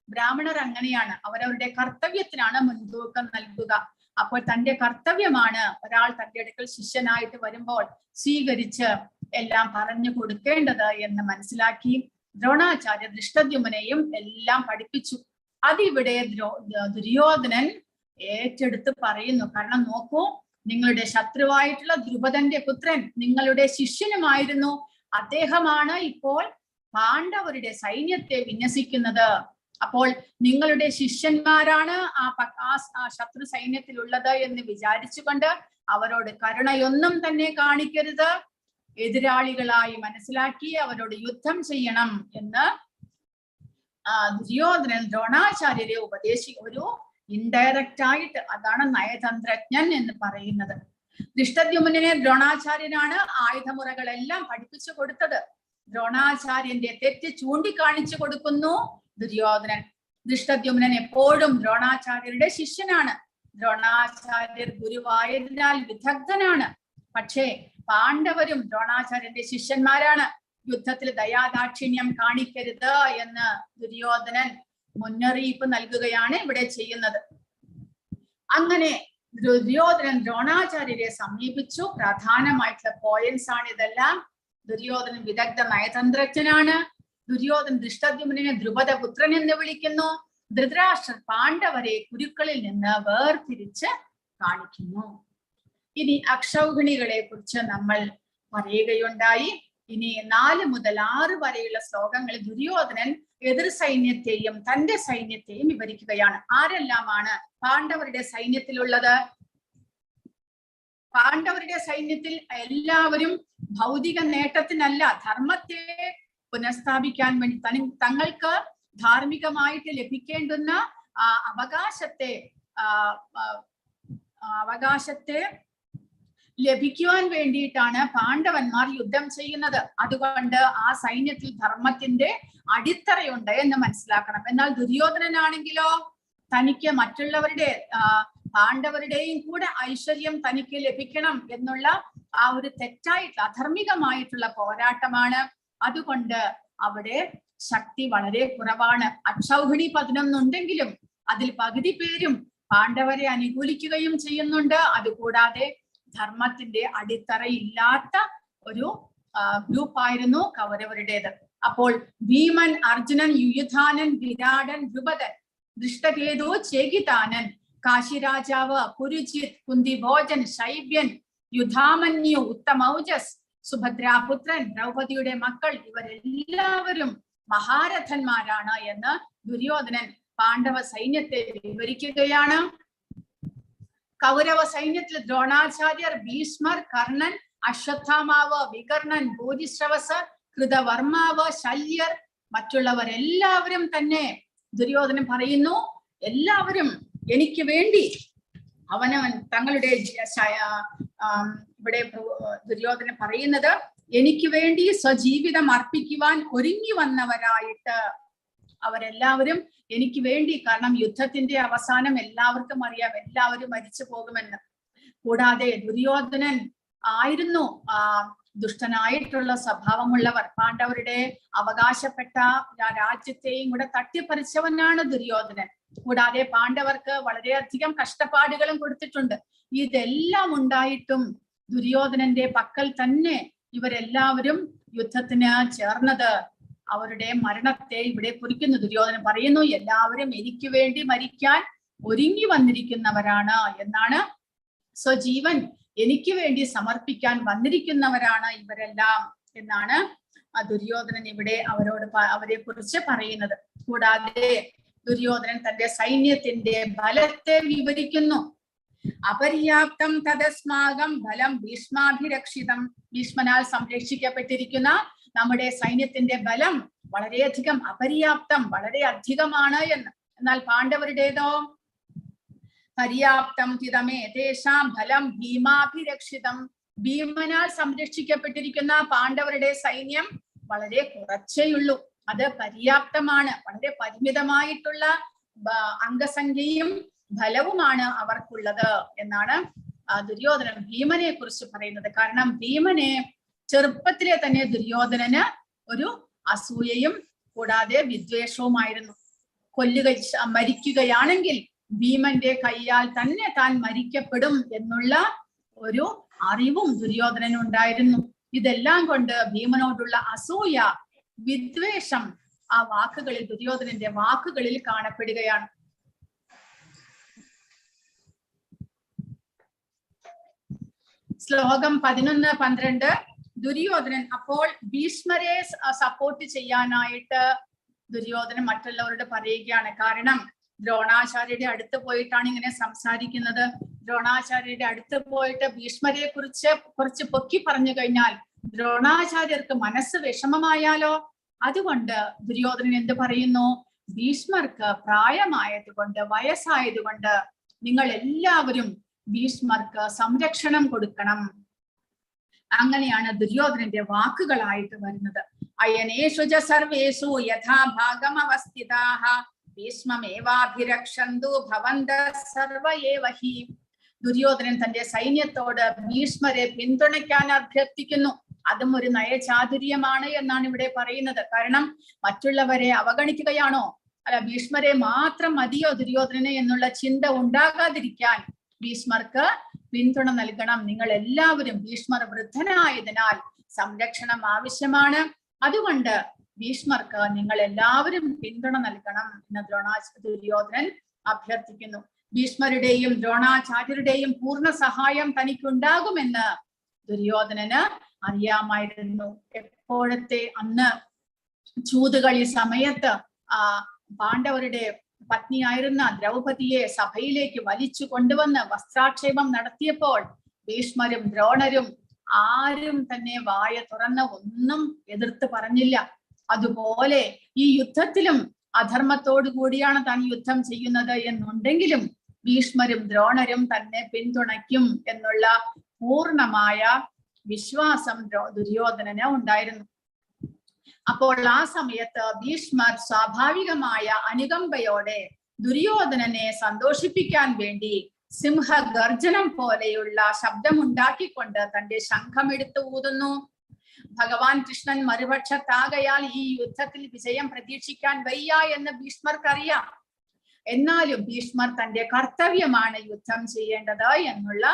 ബ്രാഹ്മണർ അങ്ങനെയാണ്, അവരവരുടെ കർത്തവ്യത്തിനാണ് മുൻതൂക്കം നൽകുക. അപ്പോൾ തന്റെ കർത്തവ്യമാണ് ഒരാൾ തന്റെ അടുക്കൽ ശിഷ്യനായിട്ട് വരുമ്പോൾ സ്വീകരിച്ച് എല്ലാം പറഞ്ഞു കൊടുക്കേണ്ടത് എന്ന് മനസ്സിലാക്കി ദ്രോണാചാര്യ ദൃഷ്ടദ്യുമ്നെയും എല്ലാം പഠിപ്പിച്ചു. അതിവിടെ ദുര്യോധനൻ ഏറ്റെടുത്ത് പറയുന്നു. കാരണം നോക്കൂ, നിങ്ങളുടെ ശത്രുവായിട്ടുള്ള ദ്രുപദന്റെ പുത്രൻ നിങ്ങളുടെ ശിഷ്യനുമായിരുന്നു. അദ്ദേഹമാണ് ഇപ്പോൾ പാണ്ഡവരുടെ സൈന്യത്തെ വിന്യസിക്കുന്നത്. അപ്പോൾ നിങ്ങളുടെ ശിഷ്യന്മാരാണ് ആ ശത്രു സൈന്യത്തിലുള്ളത് എന്ന് വിചാരിച്ചുകൊണ്ട് അവരോട് കരുണയൊന്നും തന്നെ കാണിക്കരുത്. എതിരാളികളായി മനസ്സിലാക്കി അവരോട് യുദ്ധം ചെയ്യണം എന്ന് ദുര്യോധനൻ ദ്രോണാചാര്യരെ ഒരു ഇൻഡയറക്റ്റ് ആയിട്ട്, അതാണ് നയതന്ത്രജ്ഞൻ എന്ന് പറയുന്നത്. ദൃഷ്ടദ്യുമ്നനെ ദ്രോണാചാര്യനാണ് ആയുധമുറകളെല്ലാം പഠിപ്പിച്ചു കൊടുത്തത്. ദ്രോണാചാര്യന്റെ തെറ്റ് ചൂണ്ടിക്കാണിച്ചു കൊടുക്കുന്നു ദുര്യോധനൻ. ദൃഷ്ടദ്യുമ്നൻ എപ്പോഴും ദ്രോണാചാര്യരുടെ ശിഷ്യനാണ്. ദ്രോണാചാര്യർ ഗുരുവായതിനാൽ വിദഗ്ധനാണ്. പക്ഷേ പാണ്ഡവരും ദ്രോണാചാര്യന്റെ ശിഷ്യന്മാരാണ്. യുദ്ധത്തിൽ ദയാദാക്ഷിണ്യം കാണിക്കരുത് എന്ന് ദുര്യോധനൻ മുന്നറിയിപ്പ് നൽകുകയാണ് ഇവിടെ ചെയ്യുന്നത്. അങ്ങനെ ദുര്യോധനൻ ദ്രോണാചാര്യരെ സമീപിച്ചു. പ്രധാനമായിട്ടുള്ള പോയിന്റ്സ് ആണ് ഇതെല്ലാം. ദുര്യോധനൻ വിദഗ്ധ നയതന്ത്രജ്ഞനാണ്. ദുര്യോധനൻ ദൃഷ്ടദ്യുമ്നനെ ദ്രുപദപുത്രൻ എന്ന് വിളിക്കുന്നു. ധൃതരാഷ്ട്രർ പാണ്ഡവരെ കുരുക്കളിൽ നിന്ന് വേർതിരിച്ച് കാണിക്കുന്നു. ഇനി അക്ഷൗഹിണികളെ കുറിച്ച് നമ്മൾ പറയുകയുണ്ടായി. ഇനി 4 മുതൽ 6 വരെയുള്ള ശ്ലോകങ്ങളിൽ ദുര്യോധനൻ എതിർ സൈന്യത്തെയും തന്റെ സൈന്യത്തെയും വിവരിക്കുകയാണ്. ആരെല്ലാമാണ് പാണ്ഡവരുടെ സൈന്യത്തിലുള്ളത്? പാണ്ഡവരുടെ സൈന്യത്തിൽ എല്ലാവരും ഭൗതിക നേട്ടത്തിനല്ല, ധർമ്മത്തെ പുനഃസ്ഥാപിക്കാൻ വേണ്ടി തങ്ങൾക്ക് ധാർമ്മികമായിട്ട് ലഭിക്കേണ്ടുന്ന അവകാശത്തെ ലഭിക്കുവാൻ വേണ്ടിയിട്ടാണ് പാണ്ഡവന്മാർ യുദ്ധം ചെയ്യുന്നത്. അതുകൊണ്ട് ആ സൈന്യത്തിൽ ധർമ്മത്തിന്റെ അടിത്തറയുണ്ട് എന്ന് മനസ്സിലാക്കണം. എന്നാൽ ദുര്യോധനനാണെങ്കിലോ തനിക്ക് മറ്റുള്ളവരുടെ പാണ്ഡവരുടെയും കൂടെ ഐശ്വര്യം തനിക്ക് ലഭിക്കണം എന്നുള്ള ആ ഒരു തെറ്റായിട്ടുള്ള അധർമ്മികമായിട്ടുള്ള പോരാട്ടമാണ്. അതുകൊണ്ട് അവിടെ ശക്തി വളരെ കുറവാണ്. അക്ഷൗഹിണി 11 ഉണ്ടെങ്കിലും അതിൽ പകുതി പേരും പാണ്ഡവരെ അനുകൂലിക്കുകയും ചെയ്യുന്നുണ്ട്. അതുകൂടാതെ ധർമ്മത്തിന്റെ അടിത്തറയില്ലാത്ത ഒരു ഗ്രൂപ്പായിരുന്നു കൗരവരുടേത്. അപ്പോൾ ഭീമൻ, അർജുനൻ, യുയുധാനൻ, വിരാടൻ, ദ്രുപദൻ, ദൃഷ്ടകേതു, ചേകിതാനൻ, കാശിരാജാവ്, പുരുജിത്, കുന്തിഭോജൻ, ശൈബ്യൻ, യുധാമന്യു, ഉത്തമൗജസ്, സുഭദ്രാപുത്രൻ, ദ്രൗപദിയുടെ മക്കൾ ഇവരെല്ലാവരും മഹാരഥന്മാരാണ് എന്ന് ദുര്യോധനൻ പാണ്ഡവ സൈന്യത്തെ വിവരിക്കുകയാണ്. കൗരവ സൈന്യത്തിൽ ദ്രോണാചാര്യർ, ഭീഷ്മർ, കർണൻ, അശ്വത്ഥാമാവ്, വികർണൻ, ഭൂരിശ്രവസ്, കൃതവർമാവ്, ശല്യർ, മറ്റുള്ളവരെല്ലാവരും തന്നെ ദുര്യോധനൻ പറയുന്നു, എല്ലാവരും എനിക്ക് വേണ്ടി അവനവൻ തങ്ങളുടെ ഇവിടെ ദുര്യോധനൻ പറയുന്നത് എനിക്ക് വേണ്ടി സ്വജീവിതം അർപ്പിക്കുവാൻ ഒരുങ്ങി വന്നവരായിട്ട് അവരെല്ലാവരും എനിക്ക് വേണ്ടി. കാരണം യുദ്ധത്തിന്റെ അവസാനം എല്ലാവർക്കും അറിയാം, എല്ലാവരും മരിച്ചു പോകുമെന്ന്. കൂടാതെ ദുര്യോധനൻ ആയിരുന്നു ദുഷ്ടനായിട്ടുള്ള സ്വഭാവമുള്ളവർ. പാണ്ഡവരുടെ അവകാശപ്പെട്ട രാജ്യത്തെയും കൂടെ തട്ടിപ്പറിച്ചവനാണ് ദുര്യോധനൻ. കൂടാതെ പാണ്ഡവർക്ക് വളരെയധികം കഷ്ടപ്പാടുകളും കൊടുത്തിട്ടുണ്ട്. ഇതെല്ലാം ഉണ്ടായിട്ടും ദുര്യോധനന്റെ പക്കൽ തന്നെ ഇവരെല്ലാവരും യുദ്ധത്തിന് ചേർന്നത്. അവരുടെ മരണത്തെ ഇവിടെ കുറിക്കുന്നു. ദുര്യോധനൻ പറയുന്നു, എല്ലാവരും എനിക്ക് വേണ്ടി മരിക്കാൻ ഒരുങ്ങി വന്നിരിക്കുന്നവരാണ് എന്നാണ്. സ്വജീവൻ എനിക്ക് വേണ്ടി സമർപ്പിക്കാൻ വന്നിരിക്കുന്നവരാണ് ഇവരെല്ലാം എന്നാണ് ദുര്യോധനൻ ഇവിടെ അവരെ കുറിച്ച് പറയുന്നത്. കൂടാതെ ദുര്യോധനൻ തന്റെ സൈന്യത്തിന്റെ ബലത്തെ വിവരിക്കുന്നു. അപര്യാപ്തം തദസ്മാകം ബലം ഭീഷ്മാഭിരക്ഷിതം. ഭീഷ്മനാൽ സംരക്ഷിക്കപ്പെട്ടിരിക്കുന്ന നമ്മുടെ സൈന്യത്തിന്റെ ബലം വളരെയധികം അപര്യാപ്തം, വളരെ അധികമാണ് എന്ന്. എന്നാൽ പാണ്ഡവരുടേതോ പര്യാപ്തം തിതമേ തേഷാം ഫലം ഭീമാഭിരക്ഷിതം. ഭീമനാൽ സംരക്ഷിക്കപ്പെട്ടിരിക്കുന്ന പാണ്ഡവരുടെ സൈന്യം വളരെ കുറച്ചേയുള്ളൂ. അത് പര്യാപ്തമാണ്. വളരെ പരിമിതമായിട്ടുള്ള അംഗസംഖ്യയും ഫലവുമാണ് അവർക്കുള്ളത് എന്നാണ് ദുര്യോധനൻ ഭീമനെ കുറിച്ച് പറയുന്നത്. കാരണം ഭീമനെ ചെറുപ്പത്തിലെ തന്നെ ദുര്യോധനന് ഒരു അസൂയയും കൂടാതെ വിദ്വേഷവുമായിരുന്നു. മരിക്കുകയാണെങ്കിൽ ഭീമന്റെ കയ്യാൽ തന്നെ താൻ മരിക്കപ്പെടും എന്നുള്ള ഒരു അറിവും ദുര്യോധനനുണ്ടായിരുന്നു. ഇതെല്ലാം കൊണ്ട് ഭീമനോടുള്ള അസൂയ, വിദ്വേഷം ആ വാക്കുകളിൽ, ദുര്യോധനന്റെ വാക്കുകളിൽ കാണപ്പെടുകയാണ്. ശ്ലോകം 11-12. ദുര്യോധനൻ അപ്പോൾ ഭീഷ്മരെ സപ്പോർട്ട് ചെയ്യാനായിട്ട് ദുര്യോധനൻ മറ്റുള്ളവരോട് പറയുകയാണ്. കാരണം ദ്രോണാചാര്യരുടെ അടുത്ത് പോയിട്ടാണ് ഇങ്ങനെ സംസാരിക്കുന്നത്. ദ്രോണാചാര്യരുടെ അടുത്ത് പോയിട്ട് ഭീഷ്മരെ കുറിച്ച് കുറച്ച് പൊക്കി പറഞ്ഞു കഴിഞ്ഞാൽ ദ്രോണാചാര്യർക്ക് മനസ്സ് വിഷമമായാലോ. അതുകൊണ്ട് ദുര്യോധനൻ എന്ത് പറയുന്നു? ഭീഷ്മർക്ക് പ്രായമായതുകൊണ്ട്, വയസ്സായതുകൊണ്ട് നിങ്ങൾ എല്ലാവരും ഭീഷ്മർക്ക് സംരക്ഷണം കൊടുക്കണം. അങ്ങനെയാണ് ദുര്യോധനന്റെ വാക്കുകളായിട്ട് വരുന്നത്. അയനേഷു ച സർവേഷു യഥാ ഭാഗം അവസ്ഥിതാഃ ഭീഷ്മമേവാഭിരക്ഷന്തു ഭവന്തഃ സർവ ഏവ ഹി. ദുര്യോധനൻ തന്റെ സൈന്യത്തോട് ഭീഷ്മരെ പിന്തുണയ്ക്കാൻ അഭ്യർത്ഥിക്കുന്നു. അതും ഒരു നയചാതുര്യമാണ് എന്നാണ് ഇവിടെ പറയുന്നത്. കാരണം മറ്റുള്ളവരെ അവഗണിക്കുകയാണോ, അല്ല ഭീഷ്മരെ മാത്രം മതിയോ ദുര്യോധനനെ എന്നുള്ള ചിന്ത ഉണ്ടാകാതിരിക്കാൻ ഭീഷ്മർക്ക് പിന്തുണ നൽകണം. നിങ്ങൾ എല്ലാവരും, ഭീഷ്മർ വൃദ്ധനായതിനാൽ സംരക്ഷണം ആവശ്യമാണ്. അതുകൊണ്ട് ഭീഷ്മർക്ക് നിങ്ങൾ എല്ലാവരും പിന്തുണ നൽകണം എന്ന് ദുര്യോധനൻ അഭ്യർത്ഥിക്കുന്നു. ഭീഷ്മരുടെയും ദ്രോണാചാര്യരുടെയും പൂർണ്ണ സഹായം തനിക്കുണ്ടാകുമെന്ന് ദുര്യോധനന് അറിയാമായിരുന്നു. എപ്പോഴത്തെ അന്ന് ചൂതുകളി സമയത്ത് പാണ്ഡവരുടെ പത്നിയായിരുന്ന ദ്രൗപദിയെ സഭയിലേക്ക് വലിച്ചു കൊണ്ടുവന്ന് വസ്ത്രാക്ഷേപം നടത്തിയപ്പോൾ ഭീഷ്മരും ദ്രോണരും ആരും തന്നെ വായ തുറന്ന് ഒന്നും എതിർത്ത് പറഞ്ഞില്ല. അതുപോലെ ഈ യുദ്ധത്തിലും അധർമ്മത്തോടു കൂടിയാണ് താൻ യുദ്ധം ചെയ്യുന്നത് എന്നുണ്ടെങ്കിലും ഭീഷ്മരും ദ്രോണരും തന്നെ പിന്തുണയ്ക്കും എന്നുള്ള പൂർണ്ണമായ വിശ്വാസം ദുര്യോധനന് ഉണ്ടായിരുന്നു. അപ്പോൾ ആ സമയത്ത് ഭീഷ്മർ സ്വാഭാവികമായ അനുകമ്പയോടെ ദുര്യോധനനെ സന്തോഷിപ്പിക്കാൻ വേണ്ടി സിംഹഗർജനം പോലെയുള്ള ശബ്ദമുണ്ടാക്കിക്കൊണ്ട് തന്റെ ശംഖമെടുത്ത് ഊതുന്നു. ഭഗവാൻ കൃഷ്ണൻ മറുപക്ഷത്താകയാൽ ഈ യുദ്ധത്തിൽ വിജയം പ്രതീക്ഷിക്കാൻ വയ്യ എന്ന് ഭീഷ്മർക്കറിയാം. എന്നാലും ഭീഷ്മർ തന്റെ കർത്തവ്യമാണ് യുദ്ധം ചെയ്യേണ്ടത് എന്നുള്ള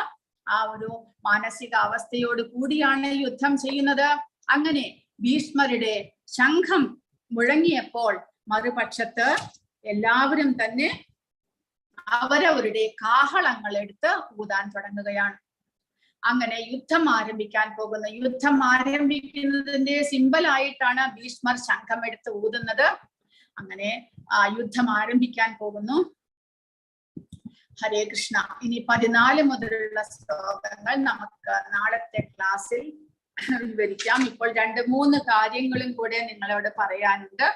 ആ ഒരു മാനസികാവസ്ഥയോട് കൂടിയാണ് യുദ്ധം ചെയ്യുന്നത്. അങ്ങനെ ഭീഷ്മരുടെ ശംഖം മുഴങ്ങിയപ്പോൾ മറുപക്ഷത്ത് എല്ലാവരും തന്നെ അവരവരുടെ കാഹളങ്ങൾ എടുത്ത് ഊതാൻ തുടങ്ങുകയാണ്. അങ്ങനെ യുദ്ധം ആരംഭിക്കാൻ പോകുന്നു. യുദ്ധം ആരംഭിക്കുന്നതിന്റെ സിമ്പലായിട്ടാണ് ഭീഷ്മർ ശംഖം എടുത്ത് ഊതുന്നത്. അങ്ങനെ യുദ്ധം ആരംഭിക്കാൻ പോകുന്നു. ഹരേ കൃഷ്ണ. ഇനി 14 മുതലുള്ള ശ്ലോകങ്ങൾ നമുക്ക് നാളത്തെ ക്ലാസ്സിൽ വിവരിക്കാം. ഇപ്പോൾ 2-3 കാര്യങ്ങളും കൂടെ നിങ്ങളോട് പറയാനുണ്ട്.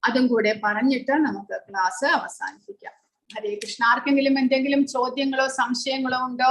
അതും കൂടെ പറഞ്ഞിട്ട് നമുക്ക് ക്ലാസ് അവസാനിപ്പിക്കാം. ഹരേ കൃഷ്ണ. ആർക്കെങ്കിലും എന്തെങ്കിലും ചോദ്യങ്ങളോ സംശയങ്ങളോ ഉണ്ടോ?